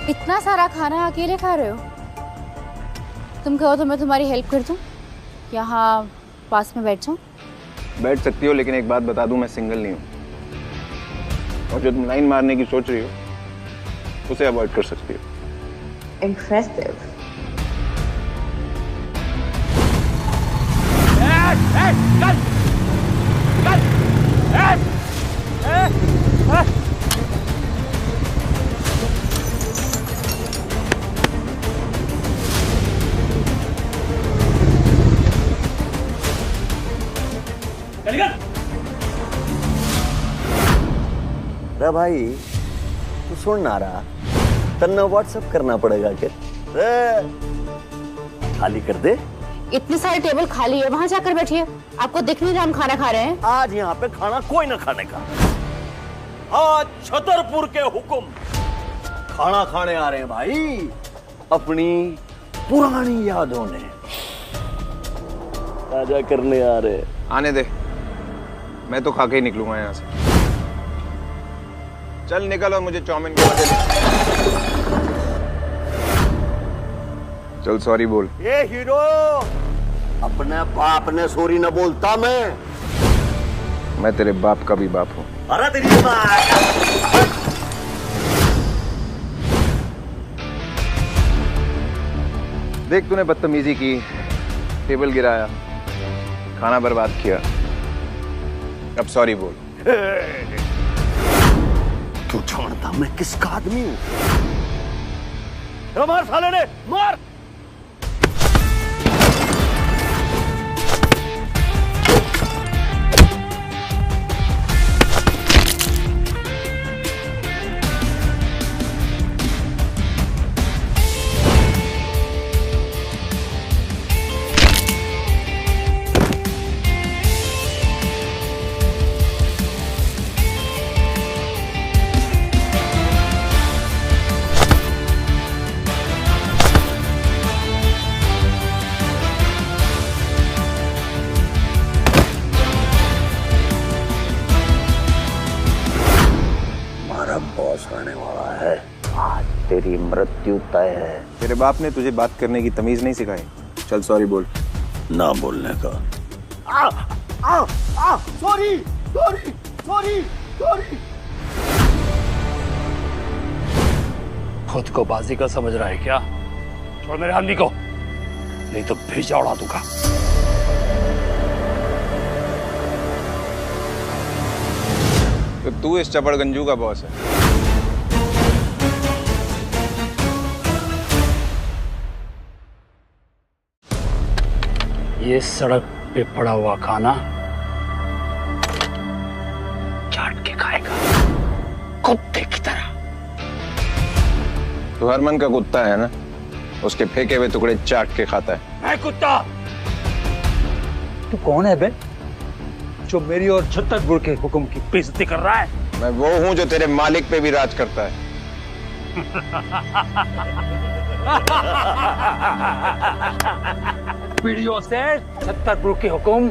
इतना सारा खाना अकेले खा रहे हो? तुम कहो तो मैं तुम्हारी हेल्प कर दूं, यहाँ पास में बैठ जाऊं? बैठ सकती हो, लेकिन एक बात बता दूं, मैं सिंगल नहीं हूँ। और जो तुम लाइन मारने की सोच रही हो उसे अवॉइड कर सकती हो। इम्प्रेसिव। अरे भाई तू सुन ना रहा, तन्ना व्हाट्सएप करना पड़ेगा क्या? खाली कर दे। इतनी सारी टेबल खाली है, वहां जाकर बैठिए। आपको दिख नहीं रहा हम खाना खा रहे हैं? आज यहाँ पे खाना कोई ना खाने का। आज छतरपुर के हुक्म खाना खाने आ रहे हैं भाई, अपनी पुरानी यादों ने ताजा करने आ रहे हैं। आने दे, मैं तो खा के ही निकलूंगा यहाँ से। चल निकल और मुझे चाउमीन के बदले चल सॉरी बोल। ये हीरो अपने बाप ने सॉरी न बोलता। मैं तेरे बाप का भी बाप हूँ। अरे तेरी माँ। देख तूने बदतमीजी की, टेबल गिराया, खाना बर्बाद किया, अब सॉरी बोल। तू जानता मैं किसका आदमी हूँ? मार साले ने, मार। बॉस आने वाला है, आज तेरी मृत्यु तय है। तेरे बाप ने तुझे बात करने की तमीज नहीं सिखाई? चल सॉरी बोल। ना बोलने का। Sorry sorry sorry sorry. खुद को बाजी का समझ रहा है क्या? छोड़ मेरे आदमी को, नहीं तो भेजा उड़ा दूंगा। तो तू इस चपड़गंजू का बॉस है? ये सड़क पे पड़ा हुआ खाना चाट के खाएगा, कुत्ते की तरह। तू हरमन का कुत्ता है ना, उसके फेंके हुए टुकड़े चाट के खाता है। मैं कुत्ता? तू कौन है बे, जो मेरी और छतरपुर के हुक्म की बेइज्जती कर रहा है? मैं वो हूं जो तेरे मालिक पे भी राज करता है। पीढ़ियों से छतरपुर के हुक्म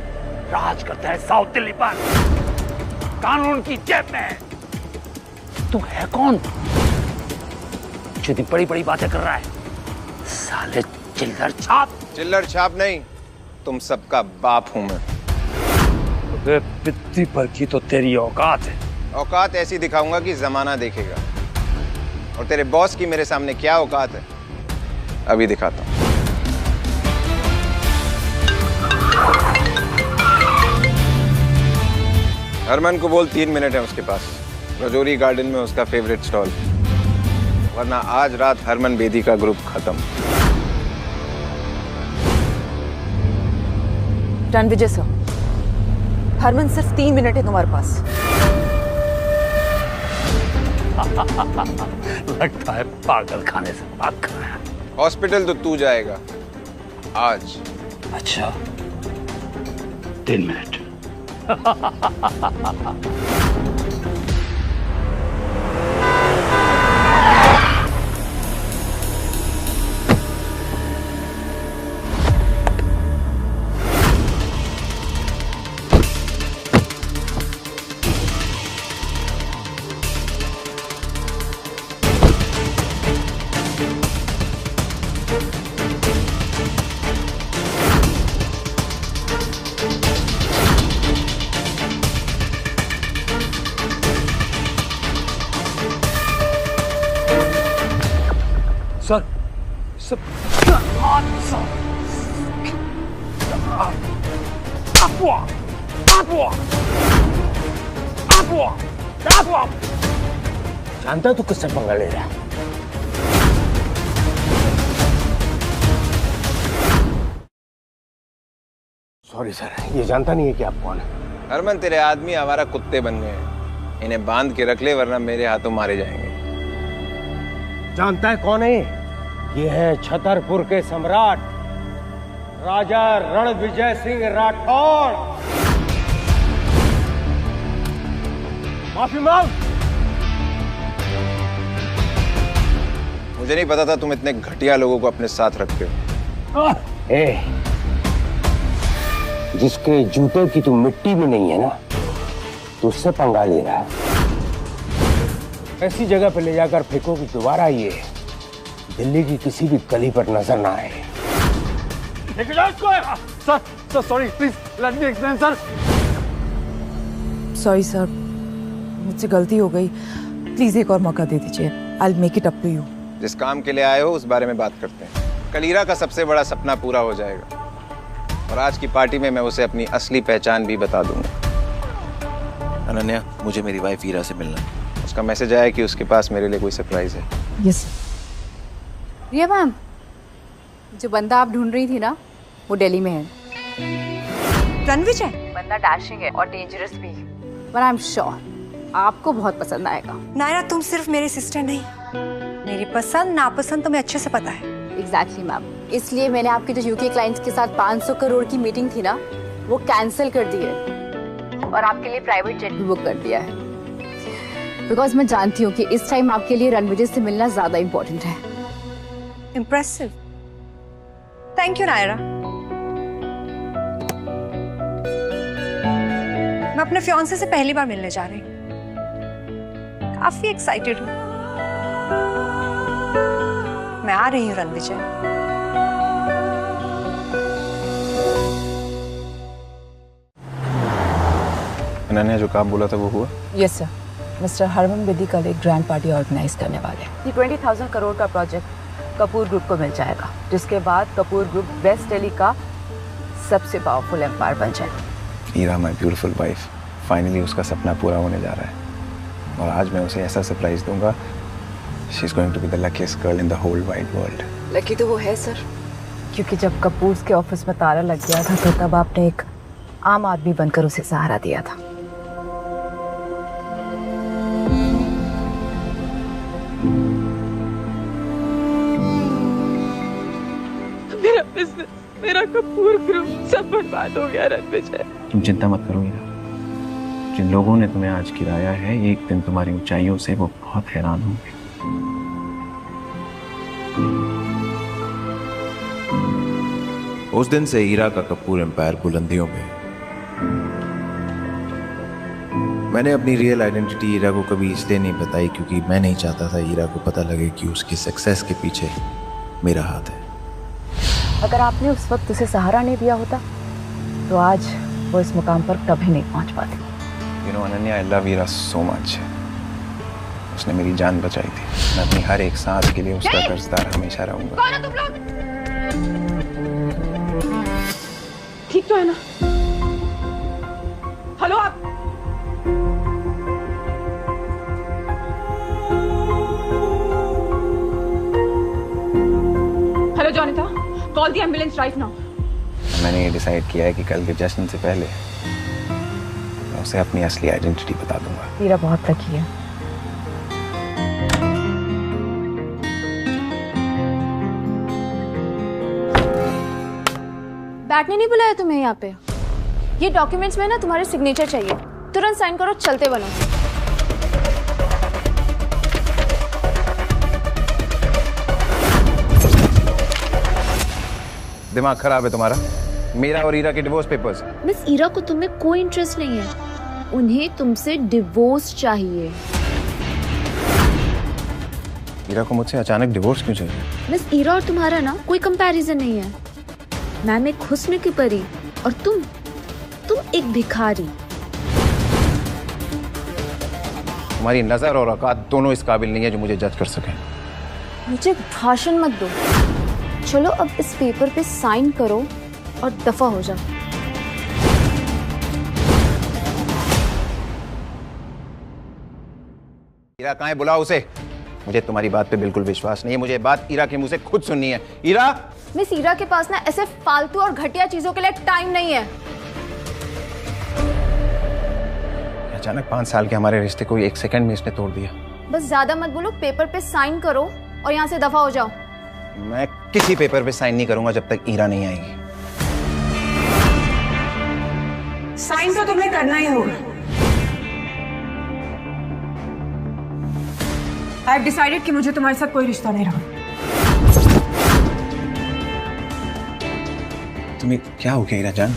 राज करता है साउथ दिल्ली पर, कानून की जेब में। तू है कौन जो इतनी बड़ी बड़ी बातें कर रहा है? साले चिल्लर छाप। चिल्लर छाप नहीं, तुम सबका बाप हूं मैं। पित्ती पर की तो तेरी औकात है। औकात ऐसी दिखाऊंगा कि जमाना देखेगा। और तेरे बॉस की मेरे सामने क्या औकात है, अभी दिखाता हूं। हरमन को बोल 3 मिनट है उसके पास, रजौरी गार्डन में उसका फेवरेट स्टॉल, वरना आज रात हरमन बेदी का ग्रुप खत्म। डन विजय सर। हरमन सिर्फ 3 मिनट है तुम्हारे पास। लगता है पागल खाने से भाग कर आया। हॉस्पिटल तो तू जाएगा आज। अच्छा 3 मिनट। सर सर जानता है तू किससे पंगा ले रहा है? सॉरी सर, ये जानता नहीं है कि आप कौन है। हरमन, तेरे आदमी हमारा कुत्ते बन गए हैं। इन्हें बांध के रख ले वरना मेरे हाथों मारे जाएंगे। जानता है कौन है? ये है छतरपुर के सम्राट राजा रणविजय सिंह राठौर। माफी मांग। मुझे नहीं पता था तुम इतने घटिया लोगों को अपने साथ रखते हो। जिसके जूते की तो मिट्टी भी नहीं है ना, तो उससे पंगा ले रहा है। ऐसी जगह पे ले जाकर फेंको कि दोबारा ये दिल्ली की किसी भी गली पर नजर ना आए। Sir sorry, please let me explain sir. Sorry sir, मुझसे गलती हो गई, प्लीज एक और मौका दे दीजिए। I will make it up to you. जिस काम के लिए आए हो उस बारे में बात करते हैं। कल हीरा का सबसे बड़ा सपना पूरा हो जाएगा और आज की पार्टी में मैं उसे अपनी असली पहचान भी बता दूंगा। अनन्या, मुझे मेरी वाइफ हीरा से मिलना है। उसका मैसेज आया कि उसके पास मेरे लिए कोई सरप्राइज है। यस रिया मैम, जो बंदा आप ढूंढ रही थी ना, वो दिल्ली में है। रणविजय बंदा डैशिंग है और डेंजरस भी, पर आई एम श्योर आपको बहुत पसंद आएगा। नायरा, तुम सिर्फ मेरी सिस्टर नहीं, मेरी पसंद नापसंद तुम्हें अच्छे से पता है। एग्जैक्टली मैम, इसलिए मैंने आपके जो यूके क्लाइंट्स के साथ 500 करोड़ की मीटिंग थी ना, वो कैंसिल कर दी है और आपके लिए प्राइवेट जेट भी बुक कर दिया है। बिकॉज मैं जानती हूँ कि इस टाइम आपके लिए रणविजय से मिलना ज्यादा इम्पोर्टेंट है। Impressive, thank you Naira. मैं अपने फियांसे से पहली बार मिलने जा रही हूँ, काफी एक्साइटेड हूँ। मैं आ रही हूँ रणविजय। अनन्या, जो काम बोला था वो हुआ? Yes sir, mister Harman Bedi कल एक ग्रैंड पार्टी ऑर्गेनाइज करने वाले हैं। 20,000 करोड़ का प्रोजेक्ट कपूर ग्रुप को मिल जाएगा, जिसके बाद कपूर ग्रुप वेस्ट दिल्ली का सबसे पावरफुल एम्पायर बन जाएगा। हीरा, माय ब्यूटीफुल वाइफ, फाइनली उसका सपना पूरा होने जा रहा है और आज मैं उसे ऐसा सरप्राइज दूंगा। She is going to be the luckiest girl in the whole wide world. Lucky तो वो है सर, क्योंकि जब कपूर के ऑफिस में ताला लग गया था तो तब आपने एक आम आदमी बनकर उसे सहारा दिया था। मेरा बिजनेस, मेरा कपूर ग्रुप सब बर्बाद हो गया रणविजय। तुम चिंता मत करो हीरा, जिन लोगों ने तुम्हें आज गिराया है एक दिन तुम्हारी ऊंचाइयों से वो बहुत हैरान होंगे। उस दिन से हीरा का कपूर एम्पायर बुलंदियों में। मैंने अपनी रियल आइडेंटिटी हीरा को कभी इसलिए नहीं बताई क्योंकि मैं नहीं चाहता था हीरा को पता लगे कि उसकी सक्सेस के पीछे मेरा हाथ है। अगर आपने उस वक्त उसे सहारा नहीं दिया होता तो आज वो इस मुकाम पर कभी नहीं पहुंच पाती। You know, Ananya, I love Heera so much. उसने मेरी जान बचाई थी। मैं अपनी हर एक सांस के लिए उसका कर्जदार हमेशा रहूंगा। कौन हो तुम लोग? ठीक तो है ना? हेलो आप? Hello Jonita, call the ambulance right now. मैंने ये डिसाइड किया है कि कल के जश्न से पहले मैं उसे अपनी असली आइडेंटिटी बता दूंगा। हीरा बहुत लकी है। बैठने नहीं बुलाया तुम्हें यहाँ पे? ये डॉक्यूमेंट्स में ना तुम्हारे सिग्नेचर चाहिए, तुरंत साइन करो, चलते बनो। दिमाग खराब है तुम्हारा? मेरा और हीरा के डिवोर्स पेपर्स। मिस हीरा को तुम्हें कोई इंटरेस्ट नहीं है, उन्हें तुमसे डिवोर्स चाहिए। हीरा को मुझसे अचानक डिवोर्स क्यों चाहिए? मिस हीरा और तुम्हारा ना कोई कंपैरिजन नहीं है। मैम एक हुस्न की परी और तुम एक भिखारी। तुम्हारी नजर और औकात दोनों इस काबिल नहीं है जो मुझे जज कर सके। मुझे भाषण मत दो, चलो अब इस पेपर पे साइन करो और दफा हो जाओ। ईरा कहाँ है? बुलाओ उसे। मुझे तुम्हारी बात पे बिल्कुल विश्वास नहीं है, मुझे बात ईरा के मुंह से खुद सुननी है। ईरा! मिस ईरा के पास ना ऐसे फालतू और घटिया चीजों के लिए टाइम नहीं है। अचानक 5 साल के हमारे रिश्ते को 1 सेकंड में इसने तोड़ दिया। बस ज्यादा मत बोलो, पेपर पे साइन करो और यहाँ से दफा हो जाओ। मैं किसी पेपर पे साइन नहीं करूंगा जब तक ईरा नहीं आएगी। साइन तो तुम्हें करना ही होगा। आई हैव डिसाइडेड कि मुझे तुम्हारे साथ कोई रिश्ता नहीं रहा। तुम्हें क्या हो गया ईरा जान?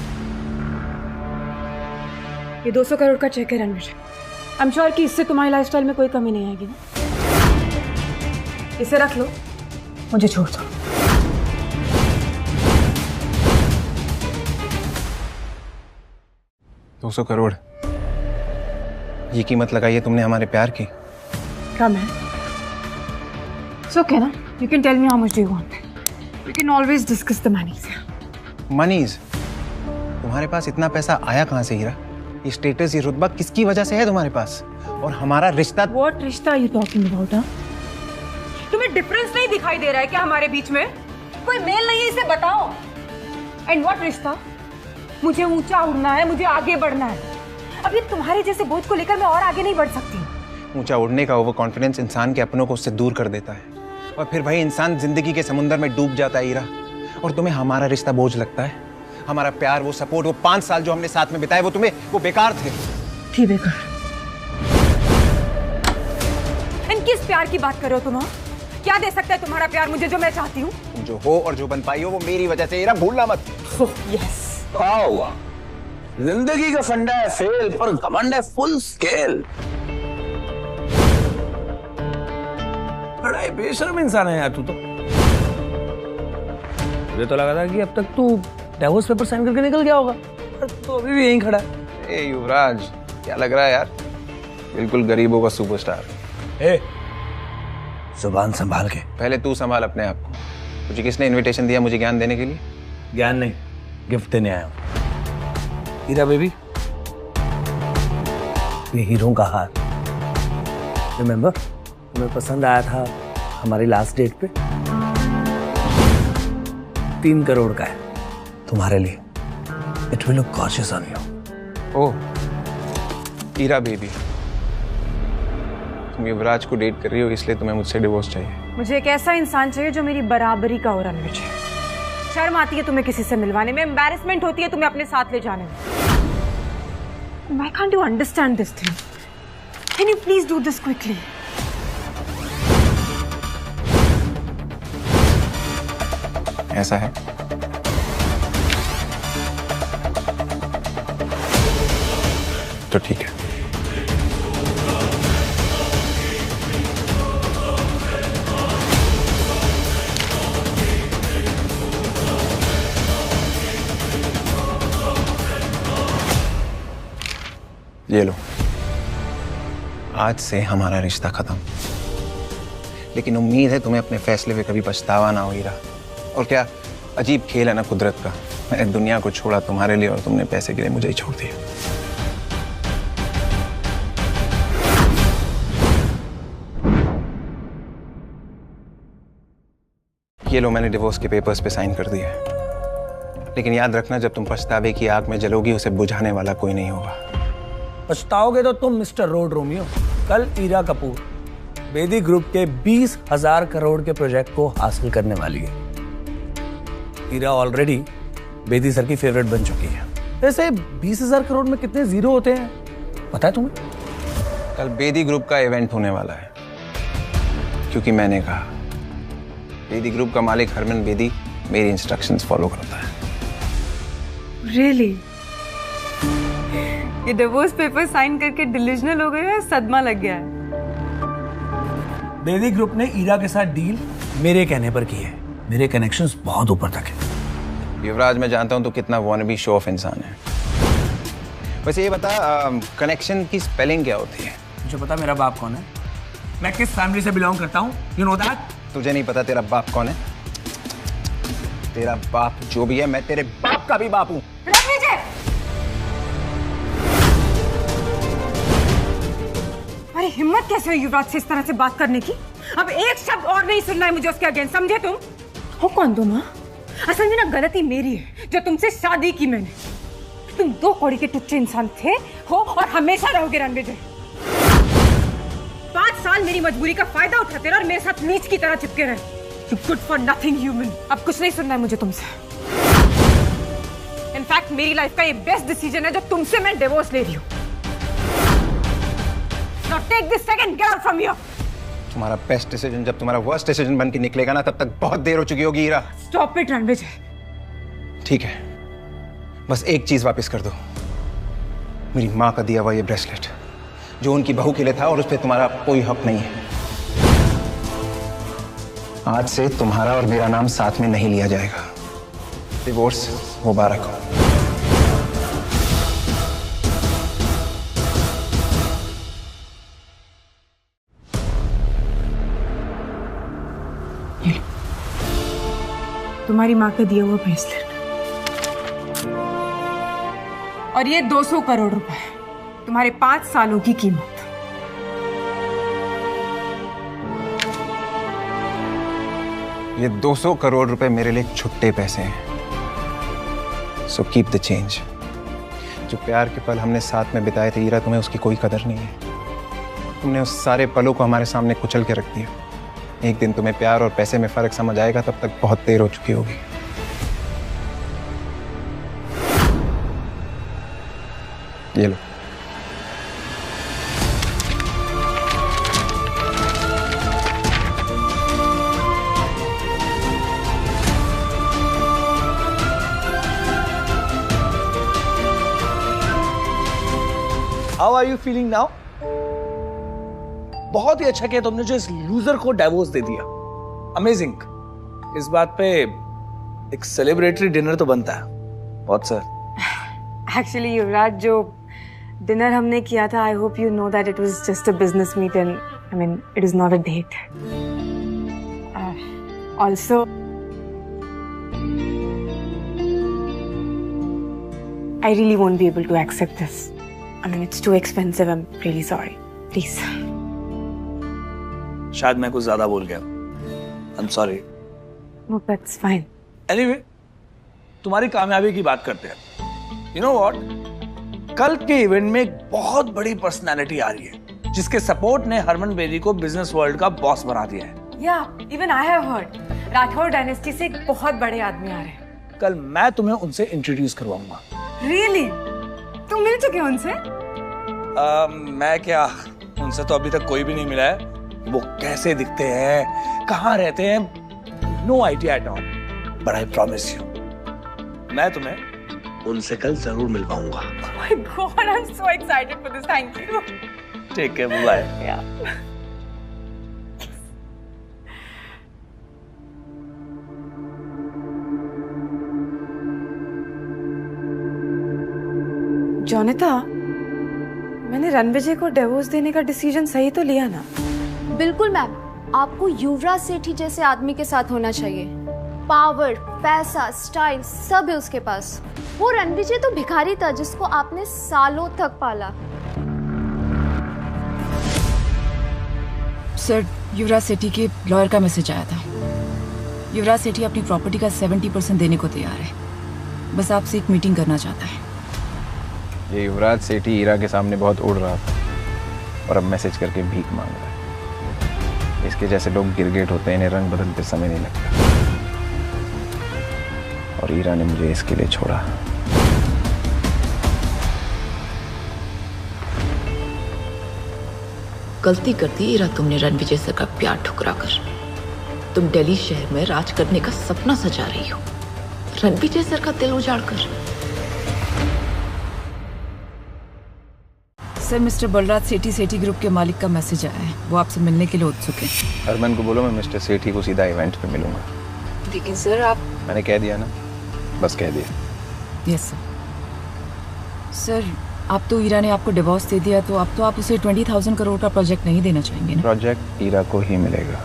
ये 200 करोड़ का चेक है रणवीर। आई एम श्योर कि इससे तुम्हारी लाइफस्टाइल में कोई कमी नहीं आएगी ना। इसे रख लो, मुझे छोड़ दो। $200 करोड़, ये कीमत लगाई है तुमने हमारे प्यार की? कम है। It's okay ना? You can tell me how much do you want. We can always discuss the monies. मनीज? तुम्हारे पास इतना पैसा आया कहाँ से हीरा? ये स्टेटस, ये रुतबा किसकी वजह से है तुम्हारे पास? और हमारा रिश्ता? What रिश्ता are you talking about? तुम्हें डिफरेंस नहीं दिखाई दे रहा है क्या हमारे बीच में? कोई मेल नहीं है, इसे बताओ। एंड व्हाट रिश्ता? मुझे ऊंचा उड़ना है, मुझे आगे बढ़ना है। अब ये तुम्हारे जैसे बोझ को लेकर मैं और आगे नहीं बढ़ सकती। ऊंचा उड़ने का ओवर कॉन्फिडेंस इंसान के अपनों को उससे दूर कर देता है और फिर भाई इंसान जिंदगी के समुंदर में डूब जाता है हीरा। और तुम्हें हमारा रिश्ता बोझ लगता है? हमारा प्यार, वो सपोर्ट, वो 5 साल जो हमने साथ में बिताए, वो तुम्हें वो बेकार थे? थी बेकार। इन किस प्यार की बात कर रहे हो तुम? क्या दे सकता है तुम्हारा प्यार मुझे जो मैं चाहती हूँ? तुम जो हो और जो बन पाई हो वो मेरी वजह से हीरा, भूलना मत। यस। क्या हुआ? जिंदगी का फंडा है फेल, पर घमंड है फुल स्केल। बड़ा ही बेशर्म इंसान है यार तू तो। मुझे तो लगा था कि अब तक तू डिवोर्स पेपर साइन करके निकल गया होगा, पर तू अभी भी यहीं खड़ा है। ए युवराज, क्या लग रहा है यार? बिल्कुल गरीबों का सुपरस्टार। ए, जुबान संभाल के। पहले तू संभाल अपने आप को। तुझे किसने इनविटेशन दिया मुझे ज्ञान देने के लिए? ज्ञान नहीं, गिफ्ट देने आया हूँ। हीरा बेबी, ये हीरों का हार। रिमेंबर, तुम्हें पसंद आया था हमारी लास्ट डेट पे? 3 करोड़ का है तुम्हारे लिए। It will look gorgeous on you. Oh Heera baby, तुम युवराज को डेट कर रही हो इसलिए तुम्हें मुझसे डिवोर्स चाहिए? मुझे एक ऐसा इंसान चाहिए जो मेरी बराबरी का हो रणवीर। शर्म आती है तुम्हें किसी से मिलवाने में, एम्बैरेसमेंट होती है तुम्हें अपने साथ ले जाने में। Why can't you understand this thing? Can you please do this quickly? ऐसा है? तो ठीक है। ये लो, आज से हमारा रिश्ता खत्म। लेकिन उम्मीद है तुम्हें अपने फैसले पे कभी पछतावा ना हो हीरा। और क्या अजीब खेल है ना कुदरत का। मैंने दुनिया को छोड़ा तुम्हारे लिए और तुमने पैसे के लिए मुझे ही छोड़ दिया। ये लो, मैंने डिवोर्स के पेपर्स पे साइन कर दिया। लेकिन याद रखना, जब तुम पछतावे की आग में जलोगी उसे बुझाने वाला कोई नहीं होगा। पछताओगे तो तुम मिस्टर रोड रोमियो। कल ईरा कपूर बेदी ग्रुप के 20,000 करोड़ के प्रोजेक्ट को हासिल करने वाली है। ईरा ऑलरेडी बेदी सर की फेवरेट बन चुकी है। वैसे 20,000 करोड़ में कितने जीरो होते हैं पता है तुम्हें? कल बेदी ग्रुप का इवेंट होने वाला है, क्योंकि मैंने कहा। बेदी ग्रुप का मालिक हरमन बेदी मेरी इंस्ट्रक्शंस फॉलो करता है। Really? ये डिवोर्स पेपर साइन करके डिल्यूजनल हो गए या सदमा लग गया है? बेदी ग्रुप ने ईरा के साथ डील मेरे कहने पर की है। मेरे कनेक्शंस बहुत ऊपर तक है। युवराज, मैं जानता हूं तो कितना वॉनबी शो ऑफ इंसान है। वैसे ये बता, कनेक्शन की स्पेलिंग क्या होती है? मुझे पता मेरा बाप कौन है, मैं किस फैमिली से बिलोंग करता हूँ। You know that? तुझे नहीं पता तेरा बाप कौन है? तेरा बाप जो भी है, मैं तेरे बाप का भी बाप हूं। अरे हिम्मत कैसे हुई युवराज से इस तरह से बात करने की? अब एक शब्द और नहीं सुनना है मुझे उसके अगेंस्ट, समझे तुम? हो कौन तुम? असल में ना गलती मेरी है जो तुमसे शादी की मैंने। तुम 2 कौड़ी के टुच्चे इंसान थे हो और हमेशा रहोगे रणविजय। 5 साल मेरी मजबूरी का फायदा उठाते रहे और मेरे साथ नीच की तरह चिपके रहे। You good for nothing human। अब कुछ नहीं सुनना है मुझे तुमसे। इनफैक्ट मेरी लाइफ का ये बेस्ट डिसीजन है जो तुमसे मैं डिवोर्स ले रही हूँ। Now take this second, get out from here। तुम्हारा बेस्ट डिसीजन जब तुम्हारा वर्स्ट डिसीजन बन के निकलेगा ना, तब तक बहुत देर हो चुकी होगी ईरा। Stop it Ranvijay. ठीक है, बस एक चीज वापस कर दो, मेरी माँ का दिया हुआ ये ब्रेसलेट जो उनकी बहू के लिए था और उस पर तुम्हारा कोई हक नहीं है। आज से तुम्हारा और मेरा नाम साथ में नहीं लिया जाएगा। डिवोर्स मुबारक हो। तुम्हारी माँ का दिया हुआ ब्रेसलेट और ये 200 करोड़ रुपए, तुम्हारे 5 सालों की कीमत। ये 200 करोड़ रुपए मेरे लिए छुट्टे पैसे हैं। So keep the change. जो प्यार के पल हमने साथ में बिताए थे ईरा, तुम्हें उसकी कोई कदर नहीं है। तुमने उस सारे पलों को हमारे सामने कुचल के रख दिया। एक दिन तुम्हें प्यार और पैसे में फर्क समझ आएगा, तब तक बहुत देर हो चुकी होगी। ये लो। How are you feeling now? बहुत ही अच्छा किया तुमने जो इस लूजर को डाइवोर्स दे दिया। अमेजिंग। इस बात पे एक सेलिब्रेटरी डिनर तो बनता है। बहुत सर। एक्चुअली युवराज, जो डिनर हमने किया था, I hope you know that it was just a business meet and I mean it is not a date. Also I really won't be able to accept this. I mean, it's too expensive. I'm really sorry. Please. शायद मैं कुछ ज्यादा बोल गया। I'm sorry. No, that's fine. Anyway, तुम्हारी कामयाबी की बात करते हैं। You know what? कल के इवेंट में एक बहुत बड़ी पर्सनालिटी आ रही है जिसके सपोर्ट ने हरमन बेदी को बिजनेस वर्ल्ड का बॉस बना दिया है। Yeah, even I have heard. Rathore dynasty से एक बहुत बड़े आदमी आ रहे हैं। कल मैं तुम्हें उनसे इंट्रोड्यूस करवाऊंगा। Really? तुम मिल चुके हो उनसे? मैं क्या, उनसे तो अभी तक कोई भी नहीं मिला है। वो कैसे दिखते हैं, कहाँ रहते हैं, no idea at all. But I promise you, मैं तुम्हें उनसे कल जरूर मिलवाऊंगा। Oh my God, I'm so excited for this. Thank you. ठीक है, बाय। Yeah. जोनिता, मैंने रणविजय को डिवोर्स देने का डिसीजन सही तो लिया ना? बिल्कुल मैम, आपको युवराज सेठी जैसे आदमी के साथ होना चाहिए। पावर, पैसा, स्टाइल सब है उसके पास। वो रणविजय तो भिखारी था जिसको आपने सालों तक पाला। सर, युवराज सेठी के लॉयर का मैसेज आया था। युवराज सेठी अपनी प्रॉपर्टी का 70% देने को तैयार है। बस आपसे एक मीटिंग करना चाहता है। ये युवराज सेठी ईरा के सामने बहुत उड़ रहा था और अब मैसेज करके भीख मांग रहा है। इसके जैसे लोग गिरगिट होते हैं, इन्हें रंग बदलते समय नहीं लगता। और ईरा ने मुझे इसके लिए छोड़ा। गलती कर दी ईरा तुमने रणविजय सर का प्यार ठुकरा कर। तुम दिल्ली शहर में राज करने का सपना सजा रही हो, रणविजय सर का दिल उजाड़ कर। सर, मिस्टर बलराज सेठी ग्रुप के मालिक का मैसेज आया है। वो आपसे मिलने के लिए उत्सुक है। हरमन को बोलो मैं मिस्टर सेठी को सीधा इवेंट पे मिलूंगा। लेकिन सर आप... मैंने कह दिया ना, बस कह दिया। Yes sir. सर, आप तो ईरा ने आपको डिवोर्स दे दिया, तो अब तो आप उसे 20,000 करोड़ का प्रोजेक्ट नहीं देना चाहेंगे ना? प्रोजेक्ट ईरा को ही मिलेगा।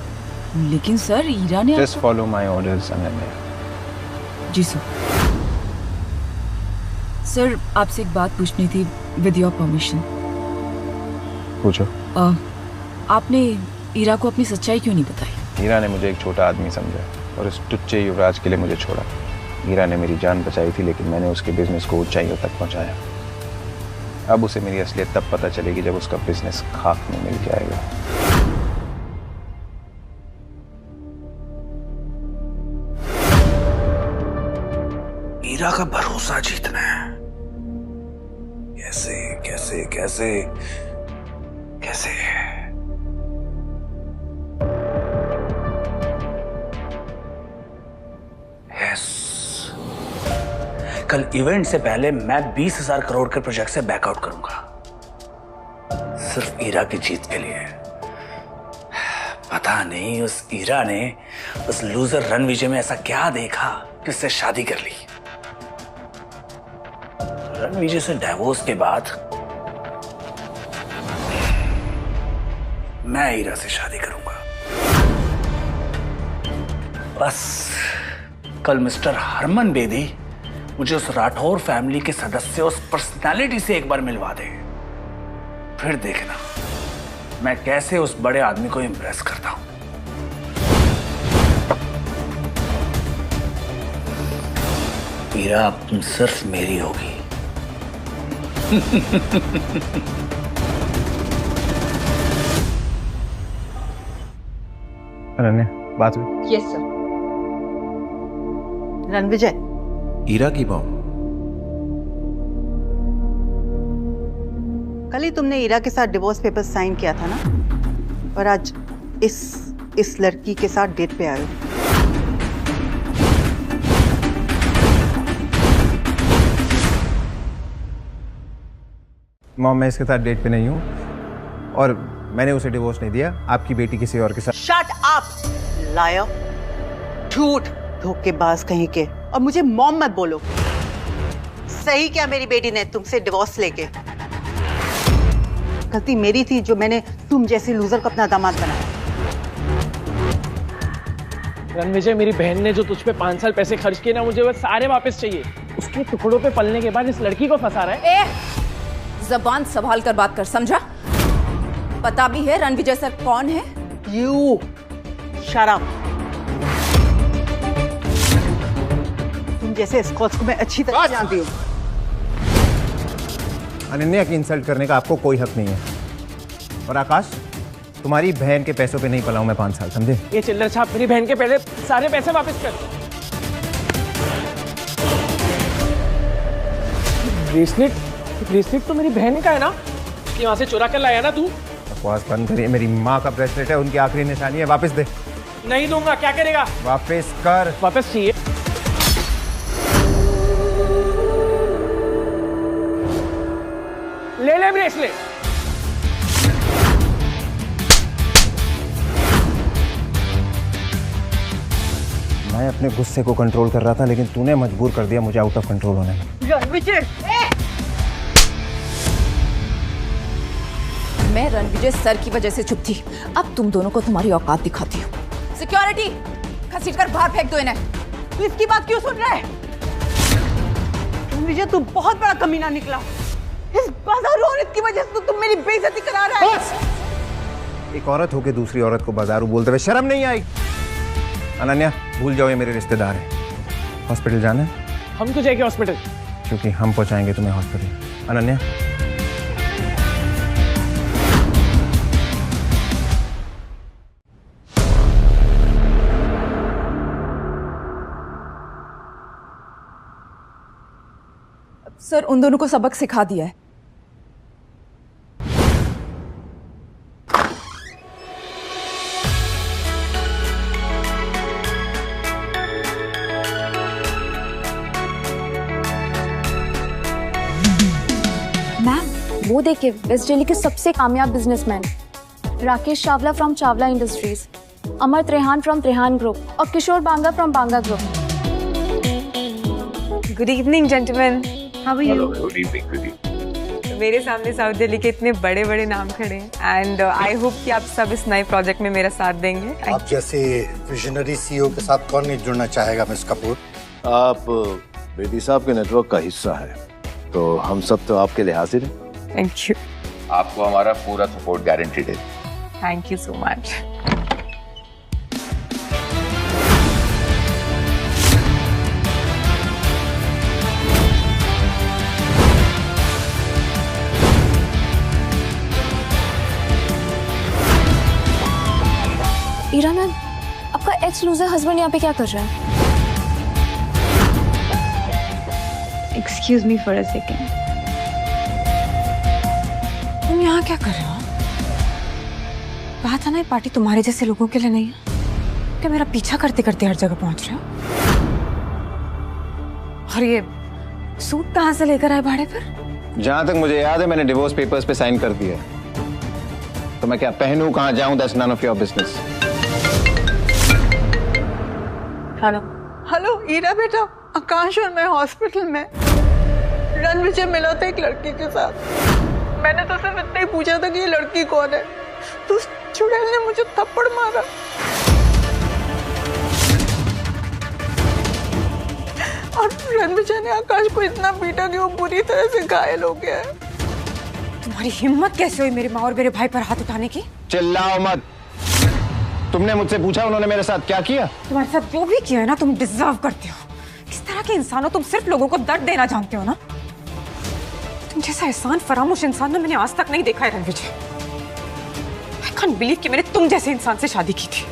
लेकिन सर ईरा ने just follow my orders Ananya. जी सर। सर आपसे एक बात पूछनी थी विद योर परमिशन। पूछो। आपने ईरा को अपनी सच्चाई क्यों नहीं बताई? हीरा ने मुझे एक छोटा आदमी समझा और इस टुच्चे युवराज के लिए मुझे छोड़ा। हीरा ने मेरी जान बचाई थी, लेकिन मैंने उसके बिजनेस को ऊंचाइयों तक पहुंचाया। अब उसे मेरी असलियत तब पता चलेगी जब उसका बिजनेस खाक में मिल जाएगा। हीरा का भरोसा जीतना है। कैसे कैसे कैसे कैसे? कल इवेंट से पहले मैं 20,000 करोड़ के प्रोजेक्ट से बैकआउट करूंगा, सिर्फ ईरा की जीत के लिए। पता नहीं उस ईरा ने उस लूजर रणविजय में ऐसा क्या देखा कि उससे शादी कर ली। रणविजय से डिवोर्स के बाद मैं ईरा से शादी करूंगा। बस कल मिस्टर हरमन बेदी मुझे उस राठौर फैमिली के सदस्य, उस पर्सनालिटी से एक बार मिलवा दे, फिर देखना मैं कैसे उस बड़े आदमी को इम्प्रेस करता हूं। ईरा अब तुम सिर्फ मेरी होगी। अनन्या, बात हुई? Yes sir. रणविजय, हीरा की बहू। कल ही तुमने ईरा के साथ डिवोर्स पेपर साइन किया था ना, और आज इस लड़की के साथ डेट पे आए हो। मॉम, मैं इसके साथ डेट पे नहीं हूँ और मैंने उसे डिवोर्स नहीं दिया। आपकी बेटी किसी और के साथ। शट अप लायर, झूठ, धोखेबाज कहीं के। और मुझे मॉम मत बोलो। सही क्या मेरी बेटी ने तुमसे डिवोर्स लेके? गलती मेरी थी जो मैंने तुम जैसी लूजर को अपना दामाद बनाया। रणविजय, मेरी बहन ने जो तुझ पे 5 साल पैसे खर्च किए ना, मुझे वो सारे वापस चाहिए। उसके टुकड़ों पे पलने के बाद इस लड़की को फंसा रहा है। जबान संभाल कर बात कर, समझा? पता भी है रणविजय सर कौन है? You shut up. तुम जैसे स्कॉट्स को मैं अच्छी तरह जानती हूँ। अनन्या की इंसल्ट करने का आपको कोई हक नहीं है। और आकाश, तुम्हारी बहन के पैसों पे नहीं पला हूं मैं 5 साल, समझे? ये चिल्लर छाप मेरी बहन के पहले सारे पैसे वापस कर। ब्रेसलेट तो मेरी बहन का है ना, कि वहां से चुरा कर लाया ना तू? बकवास बंद करिए। मेरी माँ का ब्रेसलेट है, उनकी आखिरी निशानी है। वापस दे। नहीं दूंगा। क्या करेगा? वापस कर। वापस चाहिए। ले ब्रेसलेट। मैं अपने गुस्से को कंट्रोल कर रहा था, लेकिन तूने मजबूर कर दिया मुझे आउट ऑफ कंट्रोल होने में। मैं रणविजय सर की वजह से चुप थी, अब तुम दोनों को तुम्हारी औकात दिखाती हूँ। सिक्योरिटी, घसीटकर बाहर फेंक दो इन्हें। तू इसकी बात क्यों सुन रहा है? रणविजय, तू बहुत बड़ा कमीना निकला। इस बाजारू औरत की वजह से तुम मेरी बेइज्जती करा रहा है। एक औरत होके दूसरी औरत को बाजारू बोलते हुए शर्म नहीं आई? अनन्या, भूल जाओ, ये मेरे रिश्तेदार हैं। हॉस्पिटल जाना है? हम क्यों जाएंगे हॉस्पिटल? क्योंकि हम पहुंचाएंगे तुम्हें हॉस्पिटल। अनन्या, सर उन दोनों को सबक सिखा दिया है। मैम, वो देखिए, वेस्ट दिल्ली के सबसे कामयाब businessman Rakesh Chawla from Chawla industries, Amar Trehan from Trehan group और Kishore Banga from Banga group. Good evening gentleman, how are you? Good evening. मेरे सामने साउथ दिल्ली के इतने बड़े बड़े नाम खड़े हैं एंड आई होप कि आप सब इस नए प्रोजेक्ट में मेरा साथ देंगे। आप जैसे विजनरी सीईओ के साथ कौन नहीं जुड़ना चाहेगा मिस कपूर। आप बेदी साहब के नेटवर्क का हिस्सा है तो हम सब तो आपके लिए हाजिर हैं। Thank you. आपको हमारा पूरा सपोर्ट गारंटीड है। Thank you so much. Ira ma'am, आपका एक्स लूजर हस्बैंड यहाँ पे क्या कर रहा है? Excuse me for a second. तुम यहाँ क्या कर रहे हो? कहा था ना ये पार्टी तुम्हारे जैसे लोगों के लिए नहीं है। क्या मेरा पीछा करते करते हर जगह पहुंच रहे हो? और ये सूट कहाँ से लेकर आए भाड़े पर? जहां तक मुझे याद है मैंने डिवोर्स पेपर्स पे साइन कर दिया। तो मैं क्या पहनूं, कहां जाऊं, that's none of your business. Hello hello Ira बेटा, आकाश और मैं हॉस्पिटल में। रणविजय मिला था एक लड़की के साथ। मैंने तो सिर्फ इतना ही पूछा था कि ये लड़की कौन है, तो उस चुड़ैल ने मुझे थप्पड़ मारा। और रणविजय ने आकाश को इतना पीटा कि वो बुरी तरह से घायल हो गया है। तुम्हारी हिम्मत कैसे हुई मेरी माँ और मेरे भाई पर हाथ उठाने की? चिल्लाओ मत। तुमने मुझसे पूछा उन्होंने मेरे साथ क्या किया? तुम्हारे साथ जो भी किया है ना, तुम डिजर्व करते हो। किस तरह के इंसान हो तुम, सिर्फ लोगों को दर्द देना जानते हो ना। तुम जैसा एहसान फरामोश इंसान ना मैंने आज तक नहीं देखा है रणविजय। आई कांट बिलीव कि मैंने तुम जैसे इंसान से शादी की थी।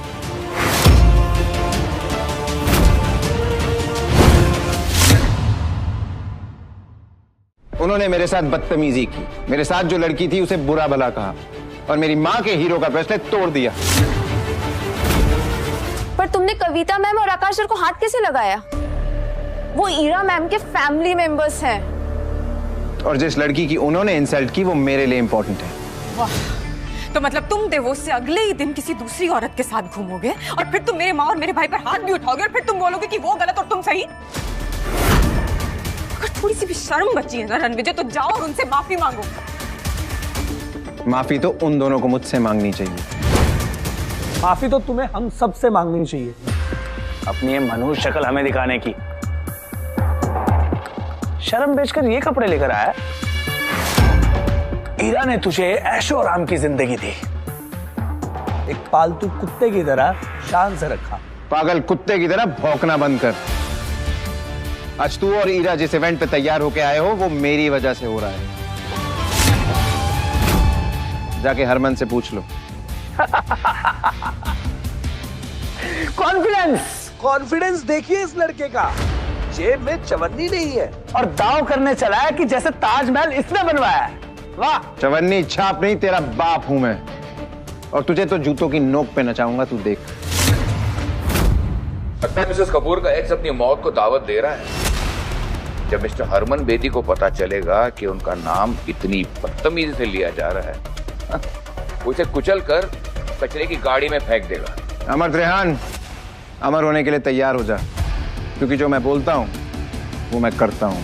उन्होंने मेरे साथ बदतमीजी की, मेरे साथ जो लड़की थी उसे बुरा भला कहा और मेरी माँ के हीरो का ब्रेसलेट तोड़ दिया। पर तुमने कविता मैम और आकाश सर को हाथ कैसे लगाया? वो ईरा मैम के फैमिली मेंबर्स हैं। और जिस लड़की की उन्होंने इंसल्ट की वो मेरे लिए इंपॉर्टेंट है। वाह, तो मतलब तुम डिवोर्स से अगले ही दिन किसी दूसरी औरत के साथ घूमोगे और फिर तुम मेरे माँ और मेरे भाई पर हाथ भी उठाओगे और फिर तुम बोलोगे कि वो गलत और तुम सही? अगर थोड़ी सी भी शर्म बची है ना रणविजय, तो जाओ और उनसे माफी मांगो। माफी तो उन दोनों को मुझसे मांगनी चाहिए। माफी तो तुम्हें हम सबसे मांगनी चाहिए, अपनी ये मनुष्य शक्ल हमें दिखाने की। शर्म बेचकर ये कपड़े लेकर आया। ईरा ने तुझे ऐशो आराम की जिंदगी दी, एक पालतू कुत्ते की तरह शान से रखा। पागल कुत्ते की तरह भौंकना बंद कर। आज तू और ईरा जिस इवेंट पे तैयार होके आए हो वो मेरी वजह से हो रहा है। जाके हरमन से पूछ लो। कॉन्फिडेंस देखिए इस लड़के का। जेब में चवन्नी नहीं है और दांव करने चला है कि जैसे ताजमहल इसने बनवाया है। वाह। चवन्नी छाप नहीं, तेरा बाप हूं मैं, और तुझे तो जूतों की नोक पे नचाऊंगा, तू देख। लगता है मिसेस कपूर का एक्स अपनी मौत को दावत दे रहा है। जब मिस्टर हरमन बेदी को पता चलेगा कि उनका नाम इतनी बदतमीजी से लिया जा रहा है, उसे कुचल कर कचरे की गाड़ी में फेंक देगा। अमर त्रेहान, अमर होने के लिए तैयार हो जा, क्योंकि जो मैं बोलता हूं वो मैं करता हूं।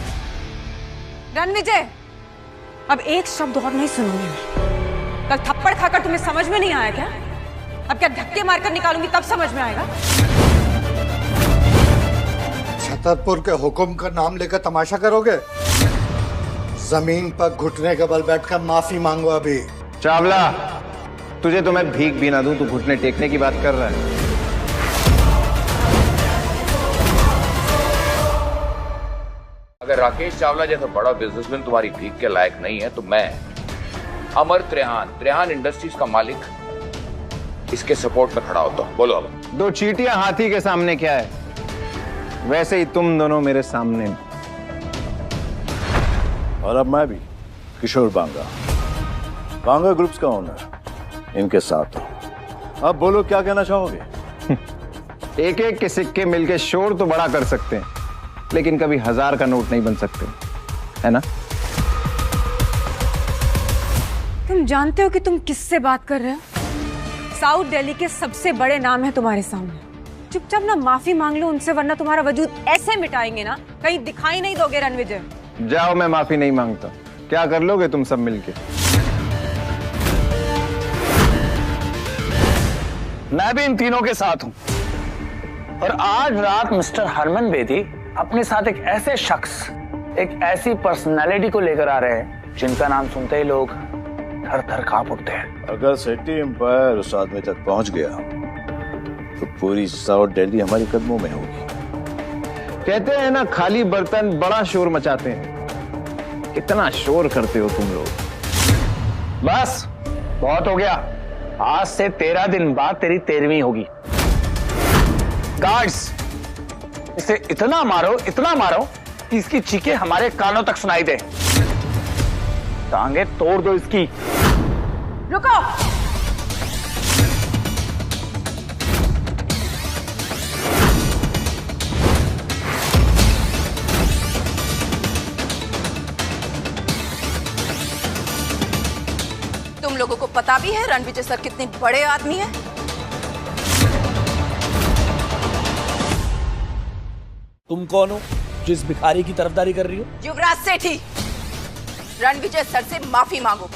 रणविजय, अब एक शब्द और नहीं सुनूंगी मैं। कल थप्पड़ खाकर तुम्हें समझ में नहीं आया क्या? अब क्या धक्के मारकर निकालूंगी तब समझ में आएगा? छतरपुर के हुक्म का नाम लेकर तमाशा करोगे? जमीन पर घुटने के बल बैठकर माफी मांगो। अभी चावला, तुझे तो मैं भीख भी ना दूं, तू घुटने टेकने की बात कर रहा है। अगर राकेश चावला जैसा बड़ा बिजनेसमैन तुम्हारी भीख के लायक नहीं है तो मैं अमर त्रेहान इंडस्ट्रीज का मालिक इसके सपोर्ट में खड़ा होता हूं। बोलो अब। दो चींटियां हाथी के सामने क्या है, वैसे ही तुम दोनों मेरे सामने। और अब मैं भी किशोर बांगा ग्रुप्स का ओनर इनके साथ हूं। अब बोलो क्या कहना चाहोगे? एक एक के सिक्के मिलके शोर तो बड़ा कर सकते हैं, लेकिन कभी 1000 का नोट नहीं बन सकते, है ना? तुम जानते हो कि तुम किससे बात कर रहे हो? साउथ दिल्ली के सबसे बड़े नाम है तुम्हारे सामने। चुपचाप ना माफी मांग लो उनसे, वरना तुम्हारा वजूद ऐसे मिटाएंगे ना, कहीं दिखाई नहीं दोगे रणविजय। जाओ, मैं माफी नहीं मांगता। क्या कर लोगे तुम सब मिलके? मैं भी इन तीनों के साथ हूं। और आज रात मिस्टर हरमन बेदी अपने साथ एक ऐसे शख्स, एक ऐसी पर्सनालिटी को लेकर आ रहे हैं जिनका नाम सुनते ही लोग थर थर कांप उठते हैं। अगर सिटी एम्पायर उस आदमी तक पहुंच गया तो पूरी साउथ दिल्ली हमारे कदमों में होगी। कहते हैं ना, खाली बर्तन बड़ा शोर मचाते हैं। कितना शोर करते हो तुम लोग। बस बहुत हो गया। आज से 13 दिन बाद तेरी 13वीं होगी। गार्ड्स, इसे इतना मारो कि इसकी चीखें हमारे कानों तक सुनाई दे। टांगे तोड़ दो इसकी। रुको। तुम लोगों को पता भी है रणविजय सर कितने बड़े आदमी हैं? तुम कौन हो जिस भिखारी की तरफदारी कर रही हो? युवराज सेठी, रणविजय सर से माफी मांगो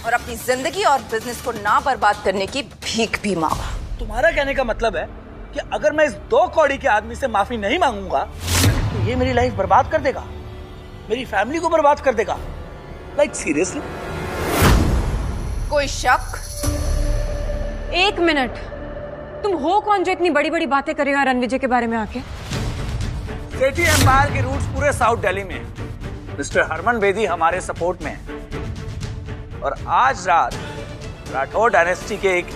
और अपनी जिंदगी और बिजनेस को ना बर्बाद करने की भीख भी मांगो। तुम्हारा कहने का मतलब है कि अगर मैं इस 2 कौड़ी के आदमी से माफी नहीं मांगूंगा तो ये मेरी लाइफ बर्बाद कर देगा, मेरी फैमिली को बर्बाद कर देगा। Like seriously? कोई शक? 1 मिनट, तुम हो कौन जो इतनी बड़ी बड़ी बातें कर रहे हो रणविजय के बारे में आके? सेठी एम्पायर के रूट्स पूरे साउथ दिल्ली में हैं। मिस्टर हरमन बेदी हमारे सपोर्ट में है और आज रात राठौर डायनेस्टी के एक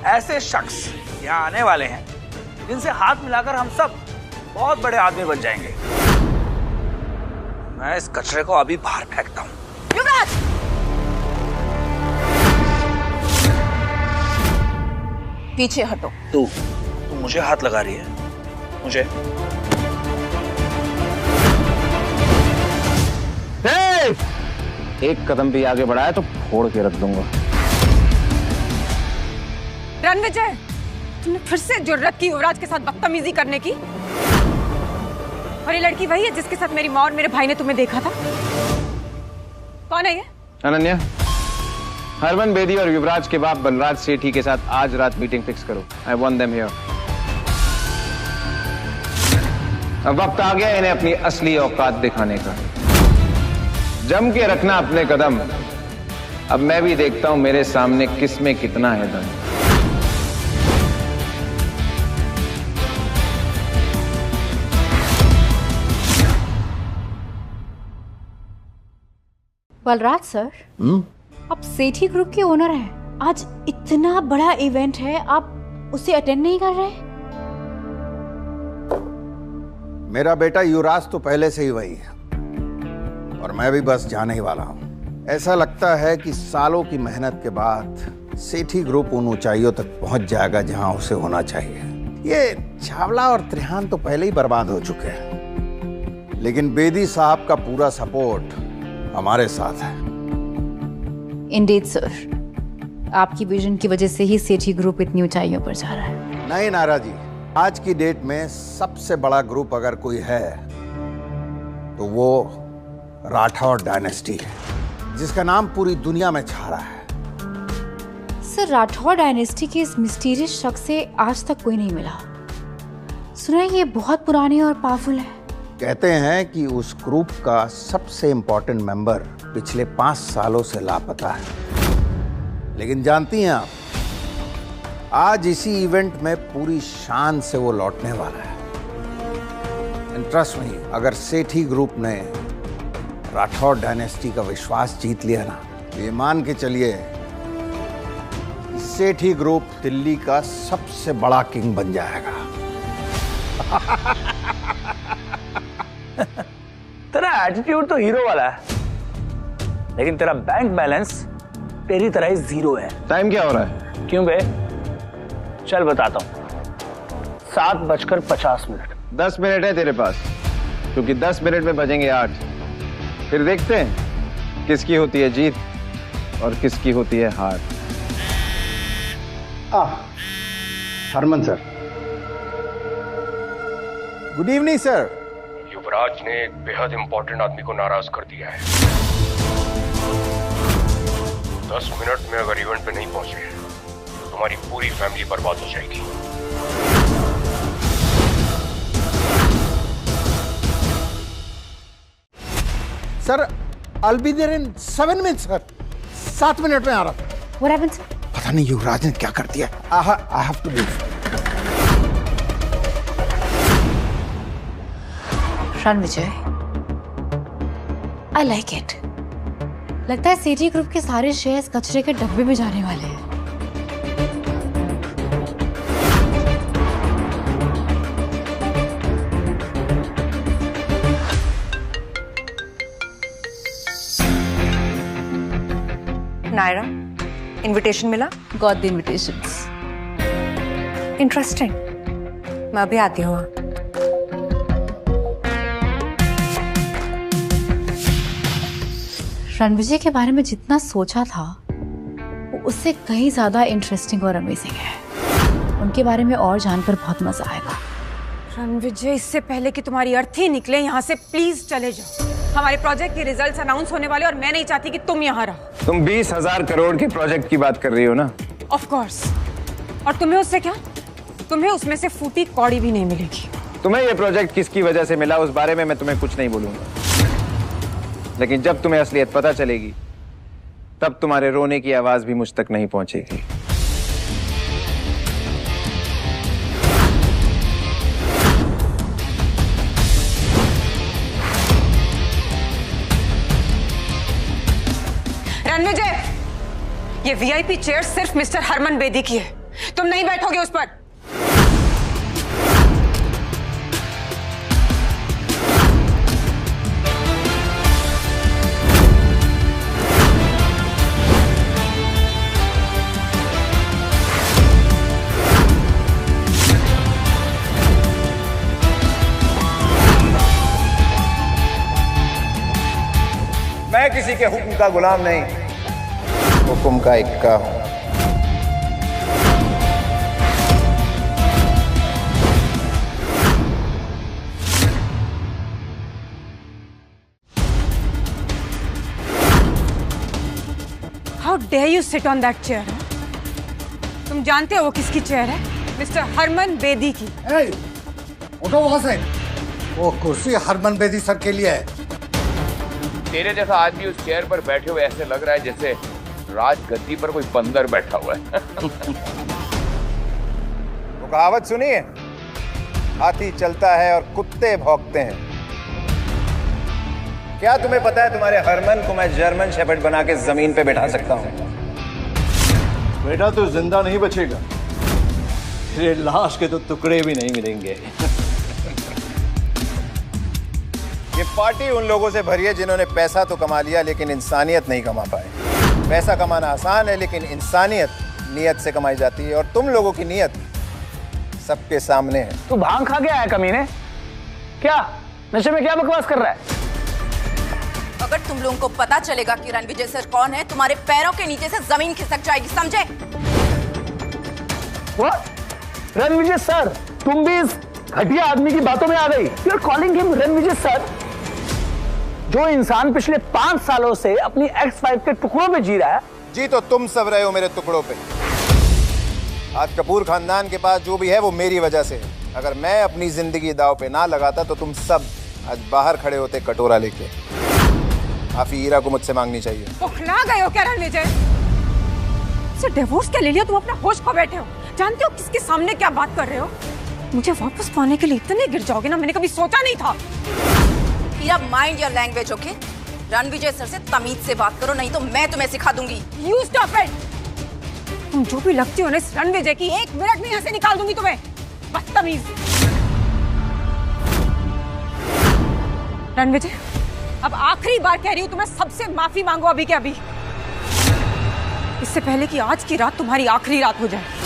ऐसे शख्स यहाँ आने वाले हैं जिनसे हाथ मिलाकर हम सब बहुत बड़े आदमी बन जाएंगे। मैं इस कचरे को अभी बाहर फेंकता हूँ। युवराज! पीछे हटो। तू मुझे हाथ लगा रही है? मुझे? एक कदम भी आगे बढ़ाया तो फोड़ के रख दूंगा। रणविजय, तुमने फिर से जुर्रत की युवराज के साथ बदतमीजी करने की। और ये लड़की वही है जिसके साथ मेरी माँ और मेरे भाई ने तुम्हें देखा था? कौन है ये? अनन्या, हरमन बेदी और युवराज के बाप बलराज सेठी के साथ आज रात मीटिंग फिक्स करो। I want them here. अब वक्त आ गया इन्हें अपनी असली औकात दिखाने का। जम के रखना अपने कदम। अब मैं भी देखता हूं मेरे सामने किस में कितना है दम। बलराज सर, आप सेठी ग्रुप के ओनर हैं। आज इतना बड़ा इवेंट है, आप उसे अटेंड नहीं कर रहे? मेरा बेटा युवराज तो पहले से ही वही है और मैं भी बस जाने ही वाला हूं। ऐसा लगता है कि सालों की मेहनत के बाद सेठी ग्रुप उन ऊंचाइयों तक पहुंच जाएगा जहां उसे होना चाहिए। ये चावला और त्रिहान तो पहले ही बर्बाद हो चुके हैं, लेकिन बेदी साहब का पूरा सपोर्ट हमारे साथ है। इंडीड सर, आपकी विजन की वजह से ही सेठी ग्रुप इतनी ऊंचाइयों पर जा रहा है। नहीं नारा जी, आज की डेट में सबसे बड़ा ग्रुप अगर कोई है तो वो राठौर डायनेस्टी है, जिसका नाम पूरी दुनिया में छा रहा है। सर, राठौर डायनेस्टी के इस मिस्टीरियस शख्स से आज तक कोई नहीं मिला। सुना है ये बहुत पुराने और पावरफुल है। कहते हैं कि उस ग्रुप का सबसे इंपॉर्टेंट मेंबर पिछले 5 सालों से लापता है। लेकिन जानती हैं आप, आज इसी इवेंट में पूरी शान से वो लौटने वाला है। ट्रस्ट मी, अगर सेठी ग्रुप ने राठौर डायनेस्टी का विश्वास जीत लिया ना, ये मान के चलिए सेठी ग्रुप दिल्ली का सबसे बड़ा किंग बन जाएगा। तेरा एटीट्यूड तो हीरो वाला है, लेकिन तेरा बैंक बैलेंस तेरी तरह ही 0 है। टाइम क्या हो रहा है? क्यों बे? चल बताता हूँ। 7:50 10 मिनट है तेरे पास, क्योंकि 10 मिनट में बजेंगे 8। फिर देखते हैं किसकी होती है जीत और किसकी होती है हार। Harman sir, good evening sir. Yuvraj ने एक बेहद इंपॉर्टेंट आदमी को नाराज कर दिया है। 10 मिनट में अगर इवेंट पे नहीं पहुंचे तो तुम्हारी पूरी फैमिली बर्बाद हो जाएगी। Sir, I'll be there in 7 minutes, sir. 7 minute में आ रहा। What happened, sir? पता नहीं युवराज ने क्या कर दिया। I have to leave. Ranvijay, I like it. लगता है सेठी ग्रुप के सारे शेयर्स कचरे के डब्बे में जाने वाले हैं। नायरा, इनविटेशन मिला? Got the invitations. इंटरेस्टिंग। मैं अभी आती हूँ। रणविजय के बारे में जितना सोचा था वो उससे कहीं ज्यादा इंटरेस्टिंग और अमेजिंग है। उनके बारे में और जानकर बहुत मजा आएगा। रणविजय, इससे पहले कि तुम्हारी अर्थी निकले यहाँ से प्लीज चले जाओ। हमारे प्रोजेक्ट के रिजल्ट्स अनाउंस होने वाले और मैं नहीं चाहती कि तुम यहाँ रहो। तुम 20,000 करोड़ के प्रोजेक्ट की बात कर रही हो ना? Of course. और तुम्हें उससे क्या? तुम्हें उसमें से फूटी कौड़ी भी नहीं मिलेगी। तुम्हें ये प्रोजेक्ट किसकी वजह से मिला उस बारे में मैं तुम्हें कुछ नहीं बोलूंगा, लेकिन जब तुम्हें असलियत पता चलेगी तब तुम्हारे रोने की आवाज भी मुझ तक नहीं पहुंचेगी। रणविजय, ये वीआईपी चेयर सिर्फ मिस्टर हरमन बेदी की है। तुम नहीं बैठोगे उस पर। मैं किसी के हुक्म का गुलाम नहीं, हुक्म का इक्का हूं। How dare you sit on that chair? तुम जानते हो वो किसकी चेयर है? मिस्टर हरमन बेदी की। उठो वहां से। वो कुर्सी हरमन बेदी सर के लिए है। तेरे जैसा आदमी उस चेयर पर बैठे हुए ऐसे लग रहा है जैसे राजगद्दी पर कोई बंदर बैठा हुआ है। वो कहावत सुनिए, हाथी चलता है और कुत्ते भौंकते हैं। क्या तुम्हें पता है तुम्हारे हरमन को मैं जर्मन शेफर्ड बना के जमीन पे बैठा सकता हूं? बेटा तो जिंदा नहीं बचेगा, तेरे लाश के तो टुकड़े भी नहीं मिलेंगे। ये पार्टी उन लोगों से भरी है जिन्होंने पैसा तो कमा लिया लेकिन इंसानियत नहीं कमा पाए। पैसा कमाना आसान है लेकिन इंसानियत नियत से कमाई जाती है, और तुम लोगों की नियत सबके सामने है। तू भांग खा गया है कमीने? क्या नशे में क्या बकवास कर रहा है? अगर तुम लोगों को पता चलेगा कि रणविजय सर कौन है, तुम्हारे पैरों के नीचे से जमीन खिसक जाएगी, समझे? रणविजय सर, तुम भी इस घटिया आदमी की बातों में आ गई। You are calling him Ranvijay sir? जो इंसान पिछले 5 सालों से अपनी एक्स वाइफ के टुकड़ों पे जी रहा है। जी तो तुम सब रहे हो मेरे टुकड़ों पे। आज कपूर खानदान के पास जो भी है वो मेरी वजह से है। अगर मैं अपनी जिंदगी दांव पे ना लगाता तो तुम सब आज बाहर खड़े होते कटोरा लेके। माफी हीरा को मुझसे मांगनी चाहिए। उखला गए हो क्या रणविजय? से डिवोर्स क्या ले लिया? तुम अपना होश खो बैठे हो। जानते हो किसके सामने क्या बात कर रहे हो? मुझे वापस पाने के लिए इतने गिर जाओगे ना, मैंने कभी सोचा नहीं था। Heera, mind your language, okay? Ranvijay sir से तमीज से बात करो, नहीं तो मैं तुम्हें सिखा दूंगी। You stop it. तुम जो भी लगती हो ना इस रणविजय की, 1 मिनट में यहाँ से निकाल दूंगी तुम्हें, बदतमीज। रणविजय, अब आखिरी बार कह रही हूँ, तुम्हें सबसे माफी मांगो अभी के अभी, इससे पहले कि आज की रात तुम्हारी आखिरी रात हो जाए।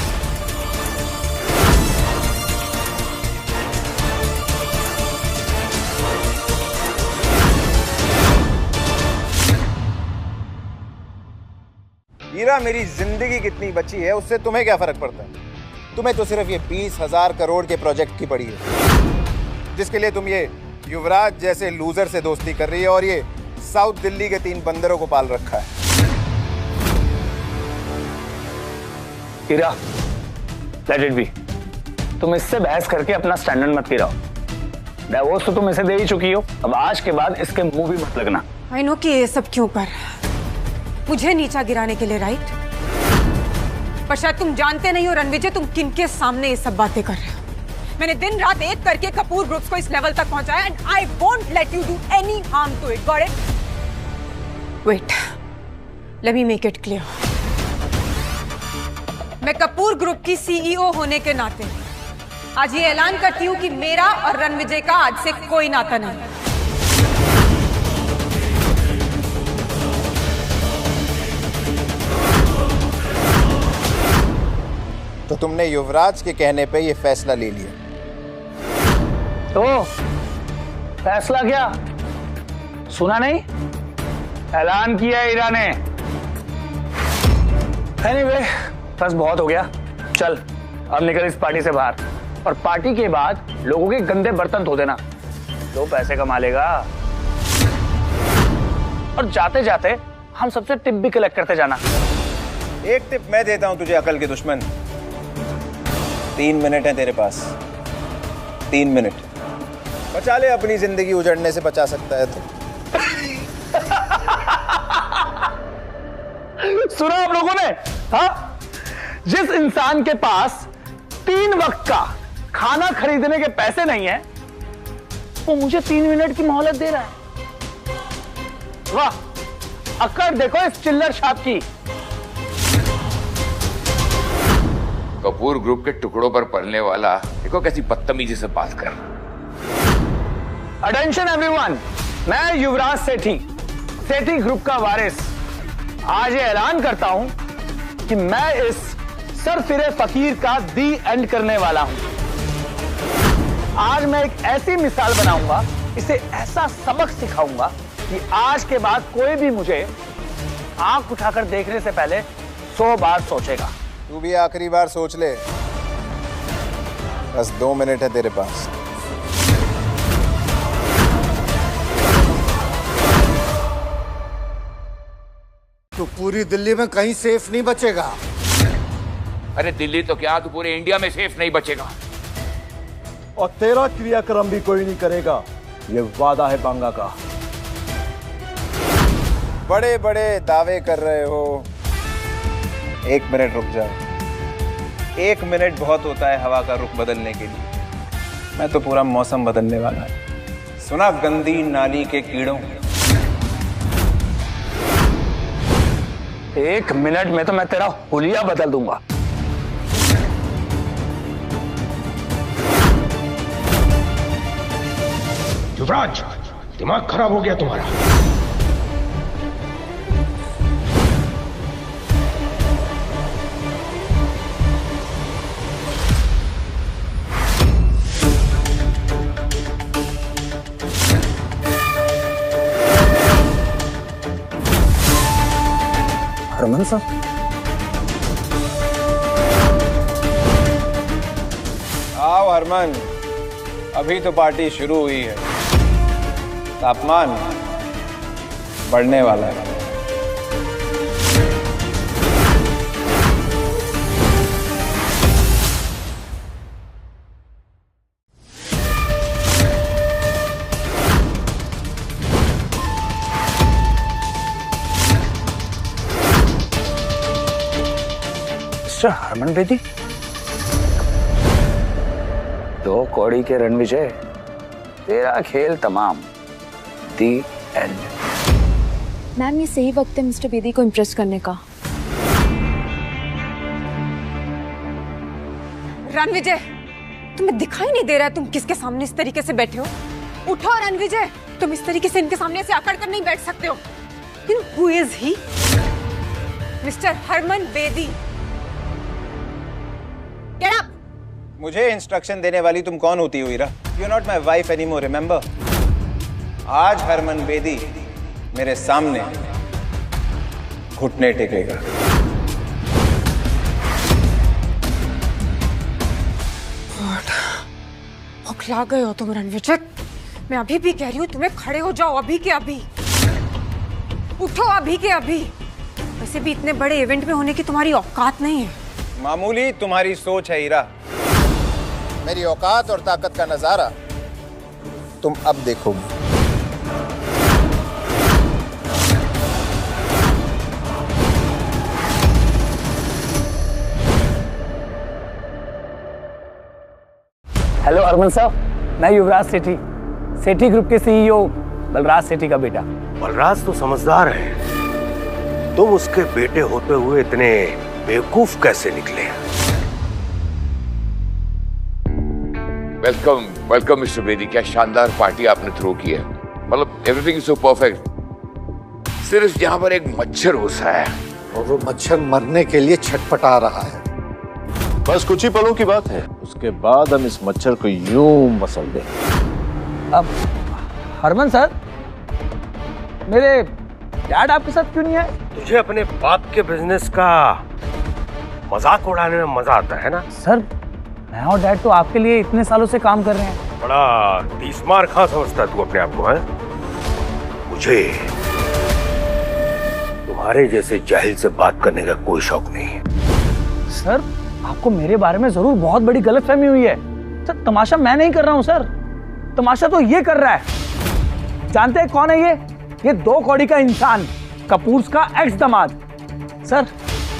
हीरा, मेरी जिंदगी कितनी बची है उससे तुम्हें क्या फर्क पड़ता है? तुम्हें तो सिर्फ ये 20,000 करोड़ के प्रोजेक्ट की पड़ी है, जिसके लिए तुम ये युवराज जैसे लूजर से दोस्ती कर रही है और ये साउथ दिल्ली के 3 बंदरों को पाल रखा है। हीरा, लेट इट बी। तुम इससे बहस करके अपना स्टैंडर्ड मत गिराओ। डिवोर्स तो तुम इसे दे ही चुकी हो, अब आज के बाद इसके मुंह भी मत लगना। आई नो कि ये सब क्यों कर मुझे नीचा गिराने के लिए, राइट? पर शायद तुम जानते नहीं हो रणविजय, तुम किनके सामने ये सब बातें कर रहे हो। मैंने दिन रात एक करके कपूर ग्रुप्स को इस लेवल तक पहुंचाया and I won't let you do any harm to it, got it? Wait, let me make it clear. मैं कपूर ग्रुप की सीईओ होने के नाते आज ये ऐलान करती हूं कि मेरा और रणविजय का आज से कोई नाता नहीं। तो तुमने युवराज के कहने पे ये फैसला ले लिया? तो फैसला क्या? सुना नहीं? ऐलान किया हीरा ने। एनीवे, बस बहुत हो गया, चल अब निकल इस पार्टी से बाहर, और पार्टी के बाद लोगों के गंदे बर्तन धो देना, दो पैसे कमा लेगा। और जाते जाते हम सबसे टिप भी कलेक्ट करते जाना। एक टिप मैं देता हूं तुझे, अकल के दुश्मन। 3 मिनट है तेरे पास, 3 मिनट बचा ले, अपनी जिंदगी उजड़ने से बचा सकता है तो। सुना आप लोगों ने? हाँ, जिस इंसान के पास 3 वक्त का खाना खरीदने के पैसे नहीं है, वो मुझे 3 मिनट की मोहलत दे रहा है। वाह, अक्कड़ देखो इस चिल्लर छाप की। कपूर ग्रुप के टुकड़ों पर पलने वाला देखो कैसी बदतमीजी से बात कर। अटेंशन एवरीवन, मैं युवराज सेठी, सेठी ग्रुप का वारिस, आज ये ऐलान करता हूं कि मैं इस सरफिरे फकीर का दी एंड करने वाला हूं। आज मैं एक ऐसी मिसाल बनाऊंगा, इसे ऐसा सबक सिखाऊंगा कि आज के बाद कोई भी मुझे आंख उठाकर देखने से पहले 100 बार सोचेगा। तू भी आखिरी बार सोच ले, बस 2 मिनट है तेरे पास। तू पूरी दिल्ली में कहीं सेफ नहीं बचेगा। अरे दिल्ली तो क्या, तू पूरे इंडिया में सेफ नहीं बचेगा। और तेरा क्रियाक्रम भी कोई नहीं करेगा, ये वादा है बांगा का। बड़े बड़े दावे कर रहे हो, 1 मिनट रुक जाओ। 1 मिनट बहुत होता है हवा का रुख बदलने के लिए, मैं तो पूरा मौसम बदलने वाला है। सुना गंदी नाली के कीड़ों, 1 मिनट में तो मैं तेरा हुलिया बदल दूंगा। युवराज, दिमाग खराब हो गया तुम्हारा। हरमन साहब, आओ हरमन, अभी तो पार्टी शुरू हुई है, तापमान बढ़ने वाला है। मिस्टर हरमन बेदी, 2 कौड़ी के रणविजय, तेरा खेल तमाम, दी एंड। मैम, ये सही वक्त है मिस्टर बेदी को इम्प्रेस करने का। रणविजय, तुम्हें दिखाई नहीं दे रहा है तुम किसके सामने इस तरीके से बैठे हो? उठो रणविजय, तुम इस तरीके से इनके सामने से आकर नहीं बैठ सकते हो। Who is he? Mister Harman Bedi. Get up! मुझे इंस्ट्रक्शन देने वाली तुम कौन होती हो हीरा? You're not my wife anymore, remember? आज हरमन बेदी मेरे सामने घुटने टेकेगा। बौखला गए हो तुम रणविजय। मैं अभी भी कह रही हूँ तुम्हें खड़े हो जाओ, अभी के अभी उठो, अभी के अभी। वैसे भी इतने बड़े इवेंट में होने की तुम्हारी औकात नहीं है। मामूली तुम्हारी सोच है हीरा। मेरी औकात और ताकत का नजारा तुम अब देखोगी। हेलो हरमन साहब, मैं युवराज सेठी, सेठी ग्रुप के सीईओ बलराज सेठी का बेटा। बलराज तो समझदार है, तुम उसके बेटे होते हुए इतने बेवकूफ कैसे निकले? Welcome welcome mister Bedi. क्या शानदार पार्टी आपने थ्रो की है, मतलब एवरीथिंग इज सो परफेक्ट। सिर्फ यहाँ पर एक मच्छर घुसा है और वो मच्छर मरने के लिए छटपटा रहा है। बस कुछ ही पलों की बात है, उसके बाद हम इस मच्छर को यूं मसल दें। अब हरमन सर, मेरे डैड आपके साथ क्यों नहीं आए? तुझे अपने बाप के बिजनेस का मजाक उड़ाने में मजा आता है ना? सर, मैं और डैड तो आपके लिए इतने सालों से काम कर रहे हैं। बड़ा तीसमार खां समझता है तू अपने आप को, है? मुझे तुम्हारे जैसे जाहिल से बात करने का कोई शौक नहीं है। सर, आपको मेरे बारे में जरूर बहुत बड़ी गलतफहमी हुई है। सर, तमाशा मैं नहीं कर रहा हूं सर, तमाशा तो ये कर रहा है। जानते हैं कौन है ये 2 कौड़ी का इंसान, कपूर्स का एक्स दामाद। सर,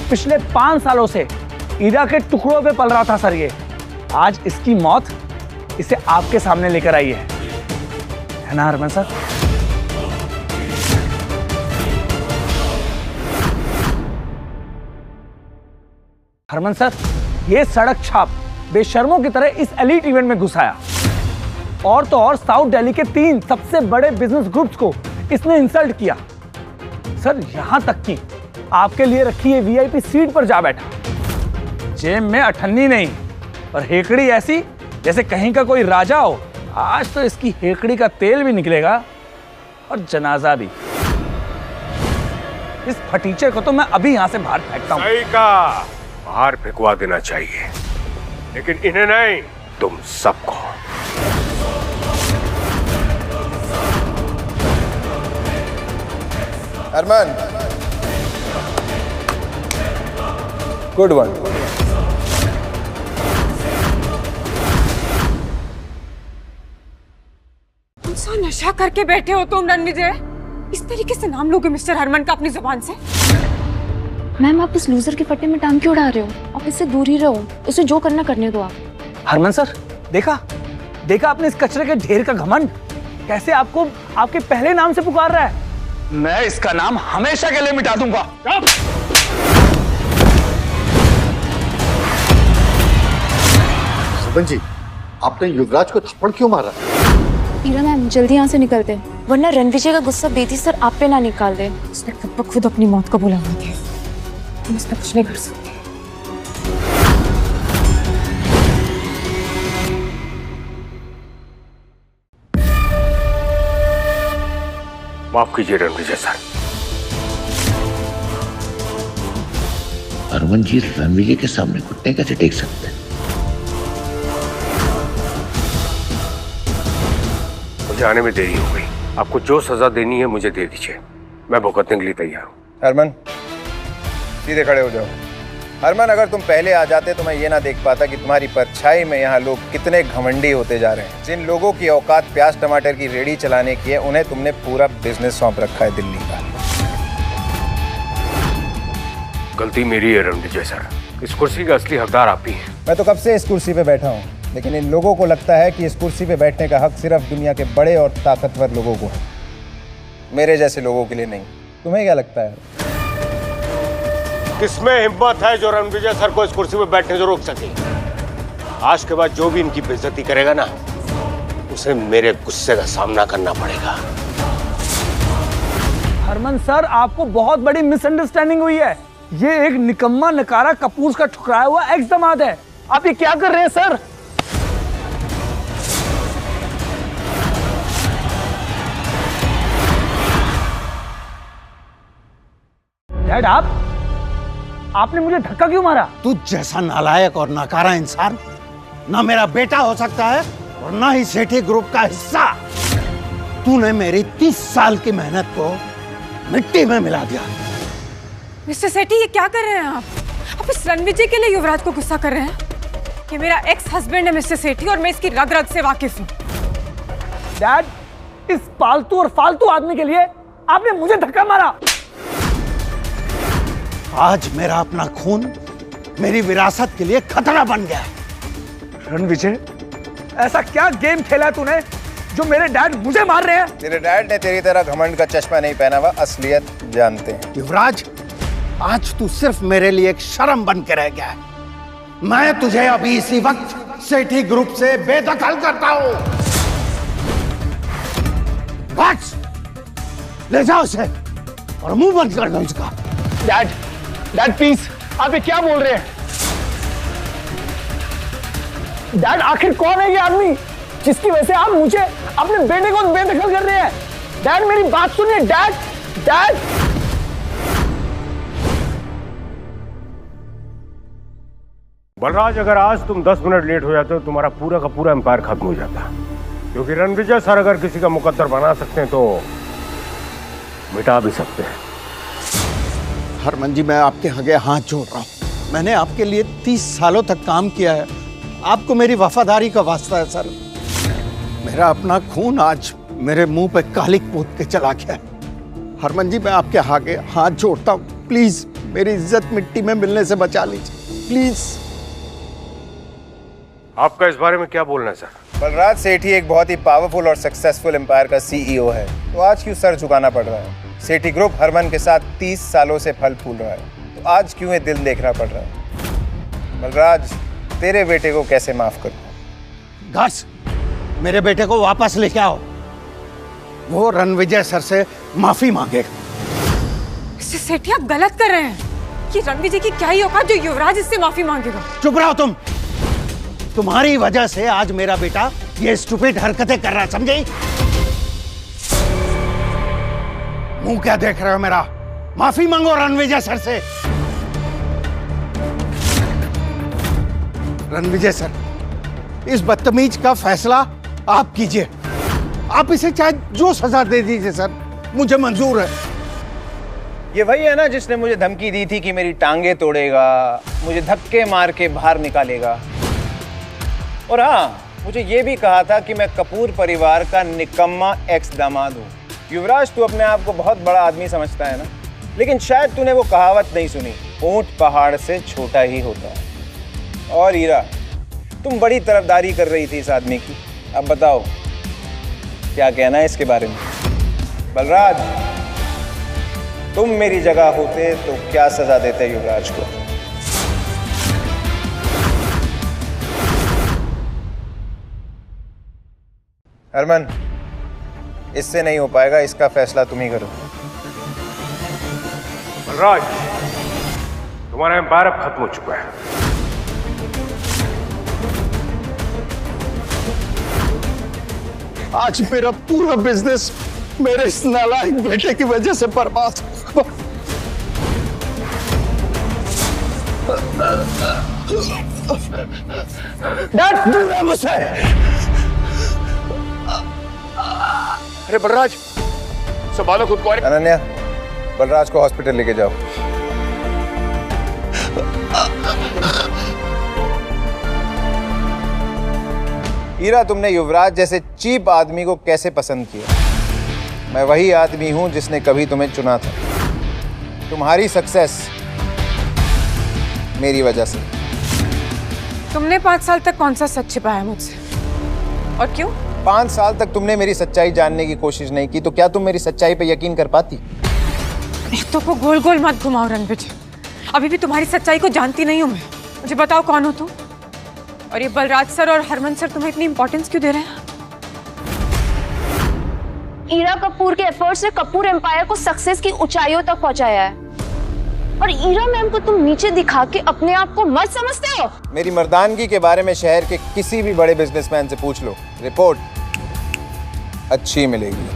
पिछले 5 सालों से ईरा के टुकड़ों पे पल रहा था सर ये। आज इसकी मौत इसे आपके सामने लेकर आई है ना हरमन सर? हरमन सर, ये सड़क छाप बेशर्मों की तरह इस एलीट इवेंट में घुसाया, और तो और साउथ दिल्ली के 3 सबसे बड़े बिजनेस ग्रुप्स को इसने इंसल्ट किया। सर, यहां तक कि आपके लिए रखी ये वीआईपी सीट पर जा बैठा। जेब में अठन्नी नहीं और हेकड़ी ऐसी जैसे कहीं का कोई राजा हो। आज तो इसकी हेकड़ी का तेल भी निकलेगा और जनाजा भी। इस फटीचे को तो मैं अभी यहां से बाहर फेंकता हूं। सही कहा, बाहर फेंकवा देना चाहिए, लेकिन इन्हें नहीं, तुम सबको। अरमान, गुड वन। कौन सा नशा करके बैठे हो तुम रणविजय? इस तरीके से नाम लोगे मिस्टर हरमन का अपनी जुबान से? मैम, आप उस लूजर के पट्टे में टांग क्यों उड़ा रहे हो? आप इससे दूर ही रहो, उसे जो करना करने दो आप। हरमन सर, देखा आपने इस कचरे के ढेर का घमंड, कैसे आपको आपके पहले नाम से पुकार रहा है। मैं इसका नाम हमेशा के लिए मिटा दूंगा। सुबन जी, आपने युवराज को थप्पड़ क्यों मारा? ईरा मैम, जल्दी यहाँ से निकलते हैं, वरना रणविजय का गुस्सा बेदी सर आप पे ना निकाल दे। उसने खुद अपनी मौत को बुला दी है, तुम इस पर कुछ नहीं कर सकते। माफ कीजिए रणविजय सर। हरमन जी रणविजय के सामने घुटने कैसे टेक सकते हैं? मुझे आने में देरी हो गई, आपको जो सजा देनी है मुझे दे दीजिए, मैं भुगतने के लिए तैयार हूँ। हरमन, सीधे खड़े हो जाओ। हरमन, अगर तुम पहले आ जाते तो मैं ये ना देख पाता कि तुम्हारी परछाई में यहाँ लोग कितने घमंडी होते जा रहे हैं। जिन लोगों की औकात प्याज टमाटर की रेडी चलाने की है, उन्हें तुमने पूरा बिजनेस सौंप रखा है दिल्ली का। गलती मेरी है रणविजय सर, इस कुर्सी का असली हकदार आप ही हैं। मैं तो कब से इस कुर्सी पे बैठा हूँ, लेकिन इन लोगों को लगता है कि इस कुर्सी पे बैठने का हक सिर्फ दुनिया के बड़े और ताकतवर लोगों को है, मेरे जैसे लोगों के लिए नहीं। तुम्हें क्या लगता है? किसमें हिम्मत है जो रणविजय सर को इस कुर्सी पे बैठने से रोक सके? आज के बाद जो भी इनकी बेइज्जती करेगा ना, उसे मेरे गुस्से का सामना करना पड़ेगा। हरमन सर, आपको बहुत बड़ी मिसअंडरस्टैंडिंग हुई है। ये एक निकम्मा नकारा कपूर का ठुकराया हुआ एक्स दामाद है। आप ये क्या कर रहे हैं सर? डैड, आपने मुझे धक्का क्यों मारा? तू जैसा नालायक और नकारा इंसान ना मेरा बेटा हो सकता है और ना ही सेठी ग्रुप का हिस्सा। तूने मेरी 30 साल की मेहनत को मिट्टी में मिला दिया। मिस्टर सेठी, ये क्या कर रहे हैं आप? आप इस रणविजय के लिए युवराज को गुस्सा कर रहे हैं कि मेरा एक्स हस्बैंड है मिस्टर सेठी और मैं इसकी रग रग से वाकिफ हूं। डैड, इस पालतू और फालतू आदमी के लिए आपने मुझे धक्का मारा। आज मेरा अपना खून मेरी विरासत के लिए खतरा बन गया। रणविजय, ऐसा क्या गेम खेला तूने जो मेरे डैड मुझे मार रहे हैं? तेरे डैड ने तेरी तरह घमंड का चश्मा नहीं पहना हुआ, असलियत जानते हैं। युवराज, आज तू सिर्फ मेरे लिए एक शर्म बन के रह गया है। मैं तुझे अभी इसी वक्त सेठी ग्रुप से बेदखल करता हूं। ले जाओ उसे और मुंह बंद कर दो इसका। डैड प्लीज, आप ये क्या बोल रहे हैं? डैड, आखिर कौन है ये आदमी जिसकी वजह से आप मुझे अपने बेटे को बेदखल कर रहे हैं? डैड, मेरी बात सुनिए। डैड बलराज, अगर आज तुम 10 मिनट लेट हो जाते हो तुम्हारा पूरा का पूरा एम्पायर खत्म हो जाता। क्योंकि रणविजय सर अगर किसी का मुकद्दर बना सकते हैं तो मिटा भी सकते हैं। हरमन जी, मैं आपके आगे हाथ जोड़ रहा हूं। मैंने आपके लिए 30 सालों तक काम किया है। आपको मेरी वफादारी का वास्ता है सर। मेरा अपना खून आज मेरे मुंह पे कालिक पोत के चला गया। हरमन जी, मैं आपके आगे हाथ जोड़ता हूं। प्लीज मेरी इज्जत मिट्टी में मिलने से बचा लीजिए, प्लीज। आपका इस बारे में क्या बोलना है सर? बलराज सेठी एक बहुत ही पावरफुल और सक्सेसफुल एम्पायर का सीईओ है, तो आज क्यों सर झुकाना पड़ रहा है? सेठी ग्रुप हरमन के साथ 30 सालों से फल फूल रहा है, तो आज क्यों ये दिल देखना पड़ रहा है? बलराज, तेरे बेटे को कैसे माफ करूं? घास, मेरे बेटे को वापस लेके आओ। वो रणविजय सर से माफी मांगेगा। सेठी, आप गलत कर रहे हैं। कि रणविजय की क्या ही औकात जो युवराज इससे माफी मांगेगा? चुप रहो तुम। तुम्हारी वजह से आज मेरा बेटा ये स्टूपिड हरकतें कर रहा है, समझे? मुंह क्या देख रहे हो मेरा? माफी मांगो रणविजय सर से। रणविजय सर, इस बदतमीज का फैसला आप कीजिए। आप इसे चाहे जो सजा दे दीजिए सर, मुझे मंजूर है। ये वही है ना जिसने मुझे धमकी दी थी कि मेरी टांगे तोड़ेगा, मुझे धक्के मार के बाहर निकालेगा, और हाँ, मुझे ये भी कहा था कि मैं कपूर परिवार का निकम्मा एक्स दामाद हूँ। युवराज, तू अपने आप को बहुत बड़ा आदमी समझता है ना, लेकिन शायद तूने वो कहावत नहीं सुनी, ऊंट पहाड़ से छोटा ही होता है। और हीरा, तुम बड़ी तरफदारी कर रही थी इस आदमी की, अब बताओ क्या कहना है इसके बारे में? बलराज, तुम मेरी जगह होते तो क्या सजा देते युवराज को? हरमन, इससे नहीं हो पाएगा, इसका फैसला तुम ही करो। बलराज, तुम्हारा एम्पायर अब खत्म हो चुका है। आज मेरा पूरा बिजनेस मेरे इस नालायक बेटे की वजह से बर्बाद हुआ। डैड, दूर है मुझसे। अरे बलराज, संभालो खुद को। अनन्या, बलराज को हॉस्पिटल लेके जाओ। हीरा, तुमने युवराज जैसे चीप आदमी को कैसे पसंद किया? मैं वही आदमी हूं जिसने कभी तुम्हें चुना था। तुम्हारी सक्सेस मेरी वजह से। तुमने 5 साल तक कौन सा सच छिपाया मुझसे, और क्यों? 5 साल तक तुमने मेरी सच्चाई जानने की कोशिश नहीं की, तो क्या तुम मेरी सच्चाई पे यकीन कर पाती? तो को गोल गोल मत घुमाओ रणविजय, अभी भी तुम्हारी सच्चाई को जानती नहीं हूं मैं। मुझे बताओ कौन हो तुम, और ये बलराज सर और हरमन सर तुम्हें इतनी इंपॉर्टेंस क्यों दे रहे हैं? ईरा कपूर के एफर्ट्स ने कपूर एम्पायर को सक्सेस की ऊंचाइयों तक पहुंचाया है, और ईरा मैम को तुम नीचे दिखा के अपने आप को मत समझते हो? मेरी मर्दानगी के बारे में शहर के किसी भी बड़े बिजनेसमैन से पूछ लो, रिपोर्ट अच्छी मिलेगी।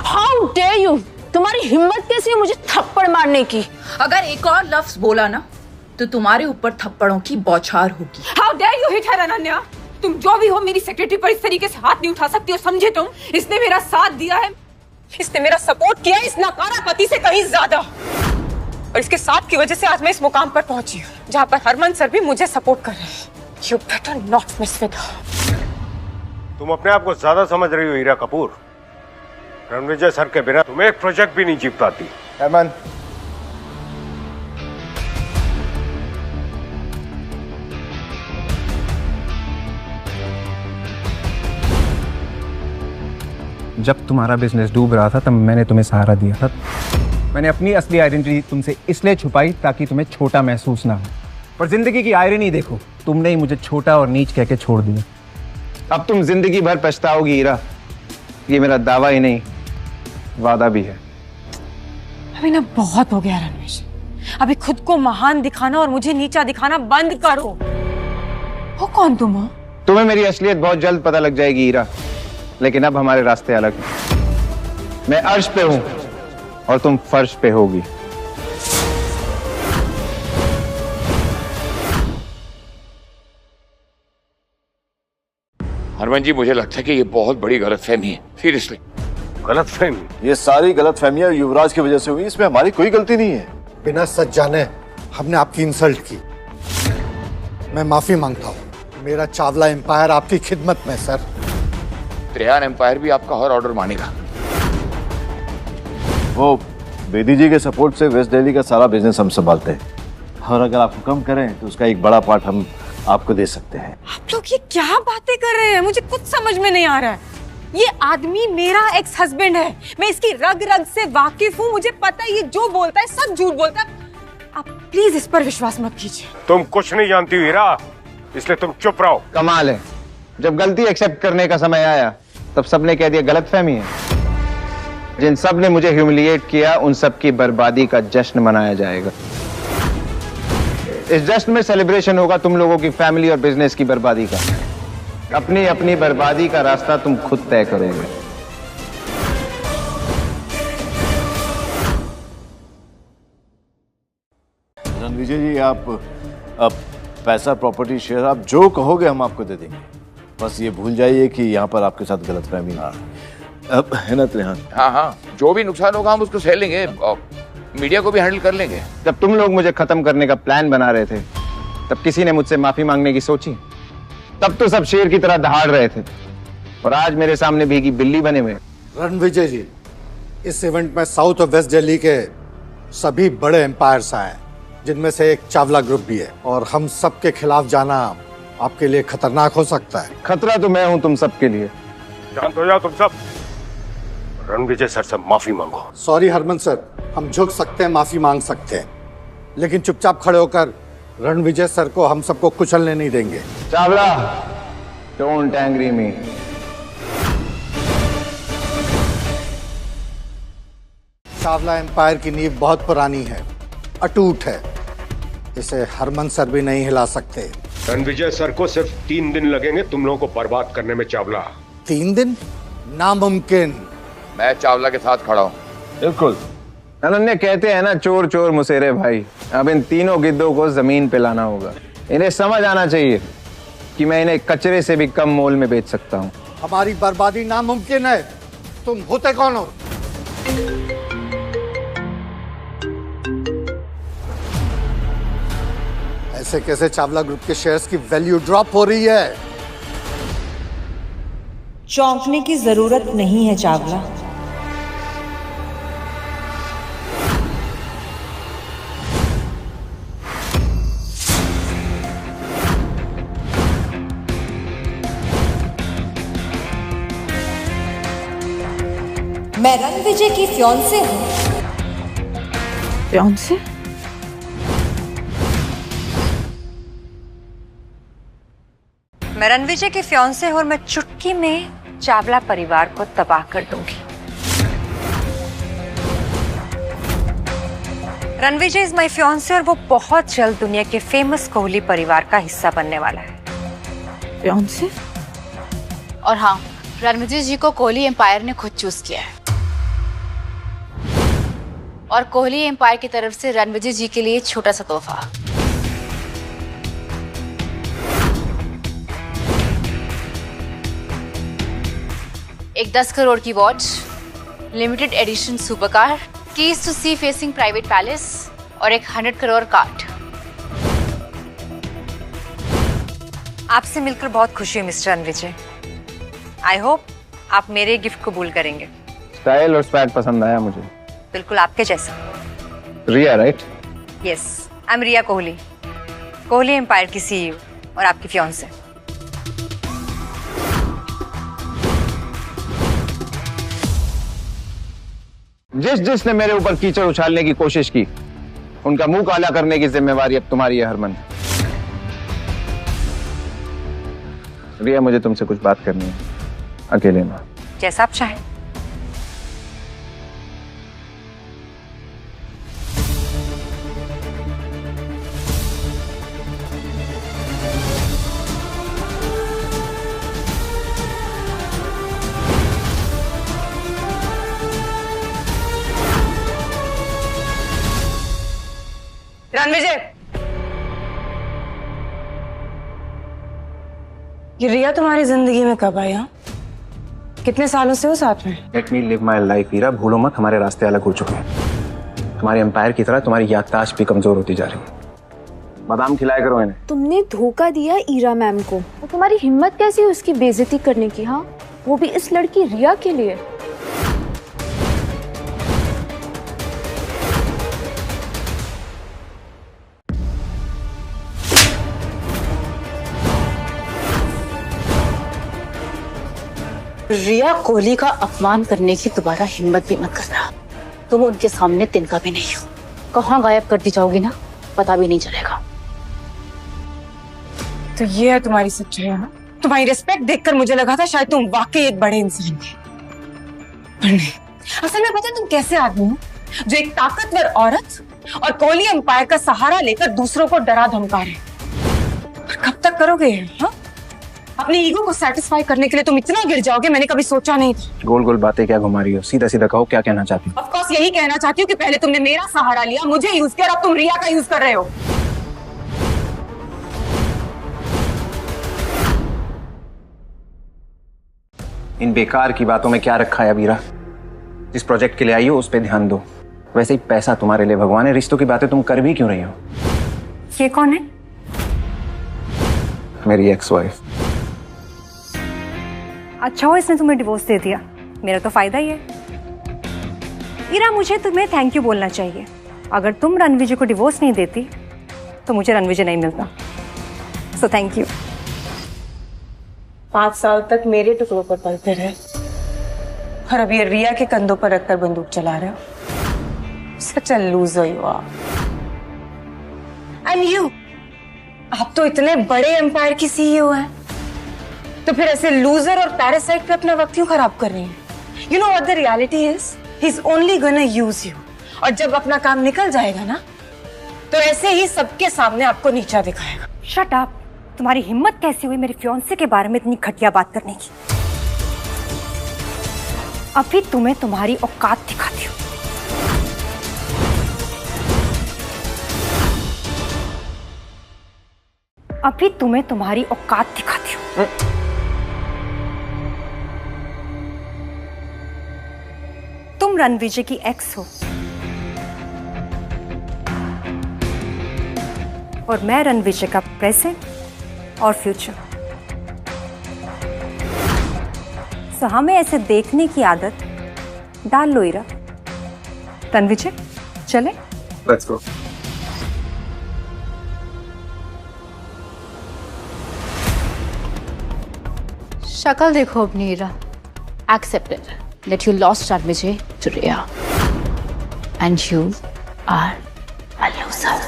How dare you! तुम्हारी हिम्मत कैसी है मुझे थप्पड़ मारने की? अगर एक और लफ्ज बोला ना तो तुम्हारे ऊपर थप्पड़ों की बौछार होगी। हाउ डेयर यू हिट हर अनन्या! तुम जो भी हो, मेरी सेक्रेटरी पर इस तरीके से हाथ नहीं उठा सकती हो, समझे तुम? इसने मेरा साथ दिया है, इसने मेरा सपोर्ट किया है इस नाकारा पति से कहीं ज्यादा, और इसके साथ की वजह से आज मैं इस मुकाम पर पहुंची हूँ जहाँ पर हरमन सर भी मुझे सपोर्ट कर रहे हैं। You better not mess with her. तुम अपने आप को ज्यादा समझ रही हो हीरा कपूर। रणविजय सर के बिना तुम एक प्रोजेक्ट भी नहीं जीत पाती। हरमन, जब तुम्हारा बिजनेस डूब रहा था तब मैंने तुम्हें सहारा दिया था। मैंने अपनी असली आइडेंटिटी तुमसे इसलिए छुपाई ताकि तुम्हें छोटा महसूस ना हो। पर जिंदगी की आयरनी देखो, तुमने ही मुझे छोटा और नीच कह के छोड़ दिया। अब तुम जिंदगी भर पछताओगी हीरा, ये मेरा दावा ही नहीं वादा भी है। अभी ना बहुत हो गया रणवीर, अभी खुद को महान दिखाना और मुझे नीचा दिखाना बंद करो। वो कौन तुम हो? तुम्हें मेरी असलियत बहुत जल्द पता लग जाएगी हीरा, लेकिन अब हमारे रास्ते अलग हैं। मैं अर्श पे हूं और तुम फर्श पे होगी। हरमन जी, मुझे लगता है कि ये बहुत बड़ी गलतफहमी है। सीरियसली गलतफहमी? ये सारी गलतफहमियां युवराज की वजह से हुई, इसमें हमारी कोई गलती नहीं है। बिना सच जाने हमने आपकी इंसल्ट की। मैं माफी मांगता हूँ। मेरा चावला एम्पायर आपकी खिदमत में सर। त्रेयान एम्पायर भी आपका हर ऑर्डर मानेगा। वो बेदी जी के सपोर्ट से वेस्ट दिल्ली का सारा बिजनेस हम संभालते हैं, और अगर आप हुक्म करें तो उसका एक बड़ा पार्ट हम आपको दे सकते हैं। आप लोग ये क्या बातें कर रहे हैं? मुझे कुछ समझ में नहीं आ रहा है। ये आदमी मेरा एक्स हस्बैंड है, मैं इसकी रग रग से वाकिफ हूँ, मुझे पता है ये जो बोलता है सब झूठ बोलता है। आप प्लीज इस पर विश्वास मत कीजिए। तुम कुछ नहीं जानती हीरा, इसलिए तुम चुप रहो। कमाल है, जब गलती एक्सेप्ट करने का समय आया तब सबने कह दिया गलतफहमी है। जिन सब ने मुझे ह्यूमिलिएट किया उन सब की बर्बादी का जश्न मनाया जाएगा। इस जश्न में सेलिब्रेशन होगा तुम लोगों की फैमिली और बिजनेस की बर्बादी का। अपनी अपनी बर्बादी का रास्ता तुम खुद तय करोगे। रणविजय जी, आप अब पैसा, प्रॉपर्टी, शेयर आप जो कहोगे हम आपको दे देंगे। बस ये भूल जाइए कि यहाँ पर आपके साथ गलतफहमी ना अब है ना त्रेहान? हाँ हाँ, जो भी नुकसान होगा हम उसको सह लेंगे और मीडिया को भी हैंडल कर लेंगे। जब तुम लोग मुझे खत्म करने का प्लान बना रहे थे तब किसी ने मुझसे माफी मांगने की सोची? तब तो सब शेर की तरह दहाड़ रहे थे, और आज मेरे सामने भीगी बिल्ली बने हुए। रणविजय जी, इस इवेंट में साउथ और वेस्ट दिल्ली के सभी बड़े एम्पायर्स आए, जिनमें से एक चावला ग्रुप भी है, और हम सब के खिलाफ जाना आपके लिए खतरनाक हो सकता है। खतरा तो मैं हूं तुम सबके लिए। शांत हो जाओ तुम सब। रणविजय सर से माफी मांगो। सॉरी हरमन सर, हम झुक सकते हैं, माफी मांग सकते हैं, लेकिन चुपचाप खड़े होकर रणविजय सर को हम सबको कुचलने नहीं देंगे। Chawla, don't angry me. Chawla empire की नींव बहुत पुरानी है, अटूट है, इसे हरमन सर भी नहीं हिला सकते। रणविजय सर को सिर्फ 3 दिन लगेंगे तुम लोगों को बर्बाद करने में चावला। 3 दिन? नामुमकिन। मैं चावला के साथ खड़ा हूँ। बिल्कुल। अनन्या कहते हैं ना, चोर चोर मुसेरे भाई। अब इन तीनों गिद्धों को जमीन पे लाना होगा। इन्हें समझ आना चाहिए कि मैं इन्हें कचरे से भी कम मोल में बेच सकता हूँ। हमारी बर्बादी नामुमकिन है। तुम होते कौन हो? ऐसे कैसे चावला ग्रुप के शेयर्स की वैल्यू ड्रॉप हो रही है? चौंकने की जरूरत नहीं है चावला। मैं रणविजय की फियांसे हूँ। फियांसे? मैं रणविजय की फियांसे हूँ और मैं चुटकी में चावला परिवार को तबाह कर दूंगी। रणविजय इज माय फियांसे और वो बहुत जल्द दुनिया के फेमस कोहली परिवार का हिस्सा बनने वाला है। फियांसे? और हाँ, रणविजय जी को कोहली एम्पायर ने खुद चूज किया है, और कोहली एम्पायर की तरफ से रणविजय जी के लिए छोटा सा तोहफा। 10 करोड़ की watch, limited edition super car, keys to sea facing private palace और एक 100 करोड़ कार्ड। आपसे मिलकर बहुत खुशी हुई मिस्टर रणविजय। आई होप आप मेरे गिफ्ट कबूल करेंगे। स्टाइल और स्वैग पसंद आया मुझे। बिल्कुल आपके जैसा। Riya right? Yes, I am Riya Kohli, Kohli empire की सीईओ और आपकी फियांसे। जिसने मेरे ऊपर कीचड़ उछालने की कोशिश की, उनका मुंह काला करने की जिम्मेवारी अब तुम्हारी है हरमन। रिया, मुझे तुमसे कुछ बात करनी है, अकेले में। जैसा आप चाहें। रणविजय, ये रिया तुम्हारी जिंदगी में कब आई? हाँ, कितने सालों से हो साथ में? Let me live my life, हीरा। भूलो मत, हमारे रास्ते अलग हो चुके हैं। तुम्हारे एम्पायर की तरह तुम्हारी याददाश्त भी कमजोर होती जा रही है। बादाम खिलाया करो इन्हें। तुमने धोखा दिया ईरा मैम को, तो तुम्हारी हिम्मत कैसी है उसकी बेइज्जती करने की? हाँ, वो भी इस लड़की रिया के लिए। रिया कोहली का अपमान करने की दोबारा हिम्मत भी मत करना। तुम उनके सामने तिनका भी नहीं हो। कहाँ गायब कर दी जाओगी ना, पता भी नहीं चलेगा। तो ये है तुम्हारी सच्चाई है ना? तुम्हारी रिस्पेक्ट देखकर मुझे लगा था शायद तुम वाकई एक बड़े इंसान थे, पर नहीं। असल में पता है तुम कैसे आदमी हो जो एक ताकतवर औरत और कोहली एम्पायर का सहारा लेकर दूसरों को डरा धमका रहे। और कब तक करोगे? हाँ, अपनी ईगो को सेटिस्फाई करने के लिए तुम इतना गिर जाओगे, मैंने कभी सोचा नहीं था। गोल गोल बातें क्या घुमा रही हो? सीधा सीधा कहो, क्या कहना चाहती हो? ऑफ कोर्स यही कहना चाहती हूँ कि पहले तुमने मेरा सहारा लिया, मुझे यूज किया, और अब तुम रिया का यूज कर रहे हो। इन बेकार की बातों में क्या रखा है अबीरा? जिस प्रोजेक्ट के लिए आई हो उस पर ध्यान दो। वैसे ही पैसा तुम्हारे लिए भगवान है, रिश्तों की बातें तुम कर भी क्यों रही हो? ये कौन है? मेरी एक्स वाइफ। अच्छा हो इसने तुम्हें डिवोर्स दे दिया, मेरा तो फायदा ही है। ईरा, मुझे तुम्हें थैंक यू बोलना चाहिए। अगर तुम रणविजय को डिवोर्स नहीं देती तो मुझे रणविजय नहीं मिलता। So thank you. 5 साल तक मेरे टुकड़ों पर पलते रहे और अब ये रिया के कंधों पर रखकर बंदूक चला रहे हो। Such a loser you are. And you, आप तो इतने बड़े एम्पायर की सीईओ हैं, तो फिर ऐसे लूजर और पैरासाइट पे अपना वक्त क्यों खराब कर रही हैं? You know what the reality is, he is only gonna use you. और जब अपना काम निकल जाएगा ना, तो ऐसे ही सबके सामने आपको नीचा दिखाएगा। Shut up. तुम्हारी हिम्मत कैसी हुई मेरे फियांसे के बारे में इतनी घटिया बात करने की? अभी तुम्हें तुम्हारी औकात दिखाती हूँ। अभी तुम्हें तुम्हारी औकात दिखाती हूँ। तुम रणविजय की एक्स हो और मैं रणविजय का प्रेजेंट और फ्यूचर। सो हमें ऐसे देखने की आदत डाल लो ईरा। रणविजय, चले? Let's go. शक्ल देखो अपनी Ira. Accepted that you lost Ranvijay to Riya and you are a loser.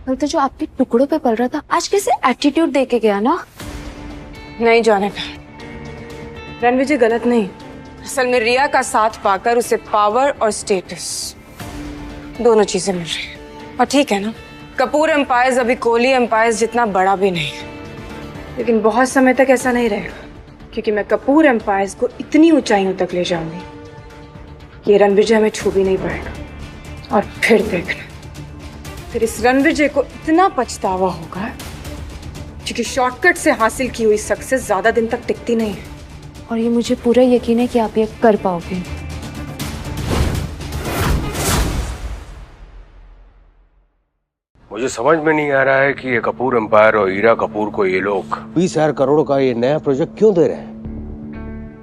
कल तो जो आपके टुकड़ों पे पल रहा था, आज कैसे एटीट्यूड देके गया ना? नहीं जाने का। रणविजय गलत नहीं, असल में रिया का साथ पाकर उसे पावर और स्टेटस दोनों चीजें मिल रही हैं। और ठीक है ना, कपूर एम्पायर्स अभी कोहली एम्पायर्स जितना बड़ा भी नहीं, लेकिन बहुत समय तक ऐसा नहीं रहेगा, क्योंकि मैं कपूर एम्पायर्स को इतनी ऊंचाइयों तक ले जाऊंगी ये रणविजय में छू भी नहीं पाएगा। और फिर देखना, फिर इस रणविजय को इतना पछतावा होगा क्योंकि शॉर्टकट से हासिल की हुई सक्सेस ज्यादा दिन तक टिकती नहीं है। और ये मुझे पूरा यकीन है कि आप ये कर पाओगे। मुझे समझ में नहीं आ रहा है कि ये कपूर एम्पायर और हीरा कपूर को ये लोग 20,000 करोड़ का ये नया प्रोजेक्ट क्यों दे रहे हैं?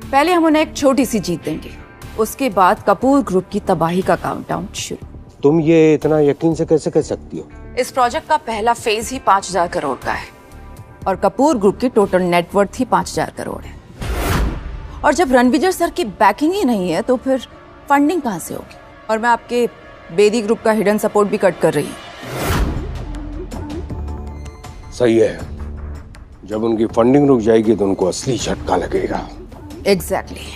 पहले हम उन्हें एक छोटी सी जीत देंगे, उसके बाद कपूर ग्रुप की तबाही का काउंटडाउन शुरू। तुम ये इतना यकीन से कैसे कह सकती हो? इस प्रोजेक्ट का पहला फेज ही 5,000 करोड़ का है और कपूर ग्रुप की टोटल नेटवर्थ ही 5,000 करोड़ है। और जब रणविजय सर की बैकिंग ही नहीं है तो फिर फंडिंग कहाँ से होगी? और मैं आपके बेदी ग्रुप का हिडन सपोर्ट भी कट कर रही हूँ। सही है, जब उनकी फंडिंग रुक जाएगी तो उनको असली झटका लगेगा। एग्जैक्टली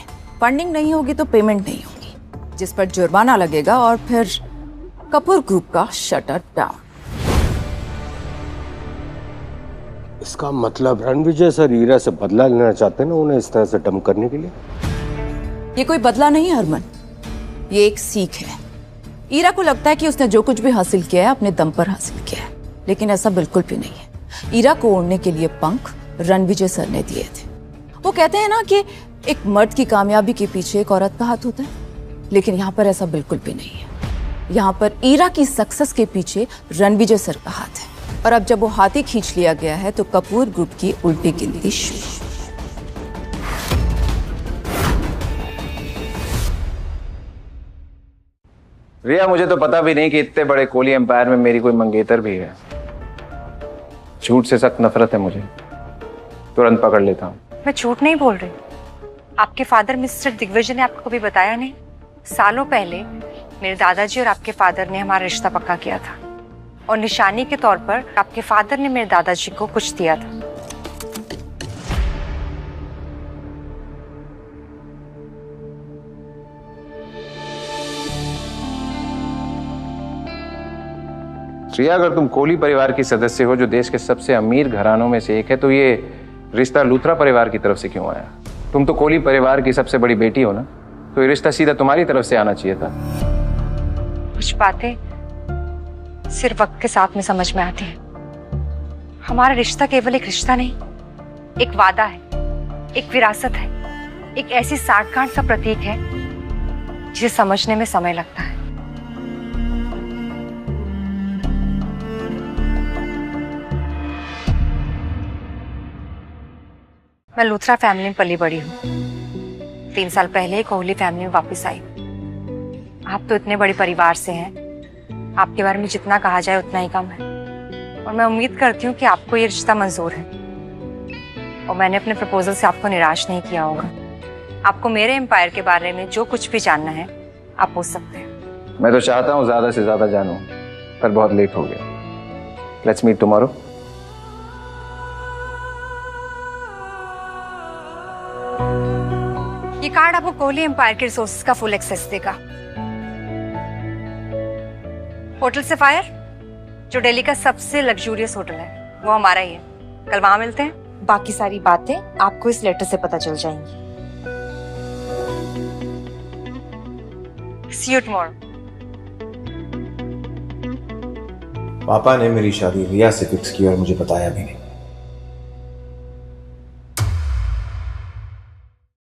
फंडिंग नहीं होगी तो पेमेंट नहीं होगी, जिस पर जुर्माना लगेगा और फिर कपूर ग्रुप का शटर डाउन। इसका मतलब रणविजय सर हीरा से बदला लेना चाहते हैं ना, उन्हें इस तरह से डंप करने के लिए? ये कोई बदला नहीं है हरमन, ये एक सीख है। हीरा को लगता है कि उसने जो कुछ भी हासिल किया है अपने दम पर हासिल किया है, लेकिन ऐसा बिल्कुल भी नहीं है। हीरा को ओढ़ने के लिए पंख रणविजय सर ने दिए थे। वो कहते हैं ना कि एक मर्द की कामयाबी के पीछे एक औरत का हाथ होता है, लेकिन यहाँ पर ऐसा बिल्कुल भी नहीं है। यहाँ पर हीरा की सक्सेस के पीछे रणविजय सर का हाथ है। और अब जब वो हाथी खींच लिया गया है तो कपूर ग्रुप की उल्टी गिनती शुरू। रिया, मुझे तो पता भी नहीं कि इतने बड़े कोहली एम्पायर में मेरी कोई मंगेतर भी है। झूठ से सख्त नफरत है मुझे, तुरंत पकड़ लेता हूँ। मैं झूठ नहीं बोल रही। आपके फादर मिस्टर दिग्विजय ने आपको कभी बताया नहीं? सालों पहले मेरे दादाजी और आपके फादर ने हमारा रिश्ता पक्का किया था और निशानी के तौर पर आपके फादर ने मेरे दादाजी को कुछ दिया था। रिया, अगर तुम कोहली परिवार की सदस्य हो जो देश के सबसे अमीर घरानों में से एक है, तो ये रिश्ता लूथरा परिवार की तरफ से क्यों आया? तुम तो कोहली परिवार की सबसे बड़ी बेटी हो ना, तो ये रिश्ता सीधा तुम्हारी तरफ से आना चाहिए था। कुछ बातें सिर्फ वक्त के साथ में समझ में आती हैं। हमारा रिश्ता केवल एक रिश्ता नहीं, एक वादा है, एक विरासत है, एक ऐसी साठगांठ का प्रतीक है जिसे समझने में समय लगता है। मैं लूथरा फैमिली में पली बड़ी हूँ। 3 साल पहले कोहली फैमिली में वापस आई। आप तो इतने बड़े परिवार से हैं, आपके बारे में जितना कहा जाए उतना ही कम है। और मैं उम्मीद करती हूँ कि आपको ये रिश्ता मंजूर है और मैंने अपने प्रपोजल से आपको निराश नहीं किया होगा। आपको मेरे एम्पायर के बारे में जो कुछ भी जानना है आप पूछ सकते हैं। मैं तो चाहता हूँ ज्यादा से ज्यादा जानूं, पर बहुत लेट हो गया। Let's meet tomorrow. ये कार्ड आपको कोहली एम्पायर के रिसोर्सेज का फुल एक्सेस देगा। होटल सफायर, जो दिल्ली का सबसे लग्जूरियस होटल है, वो हमारा ही है। कल वहां मिलते हैं। बाकी सारी बातें आपको इस लेटर से पता चल जाएंगी। See you tomorrow. पापा ने मेरी शादी रिया से फिक्स की और मुझे बताया भी नहीं।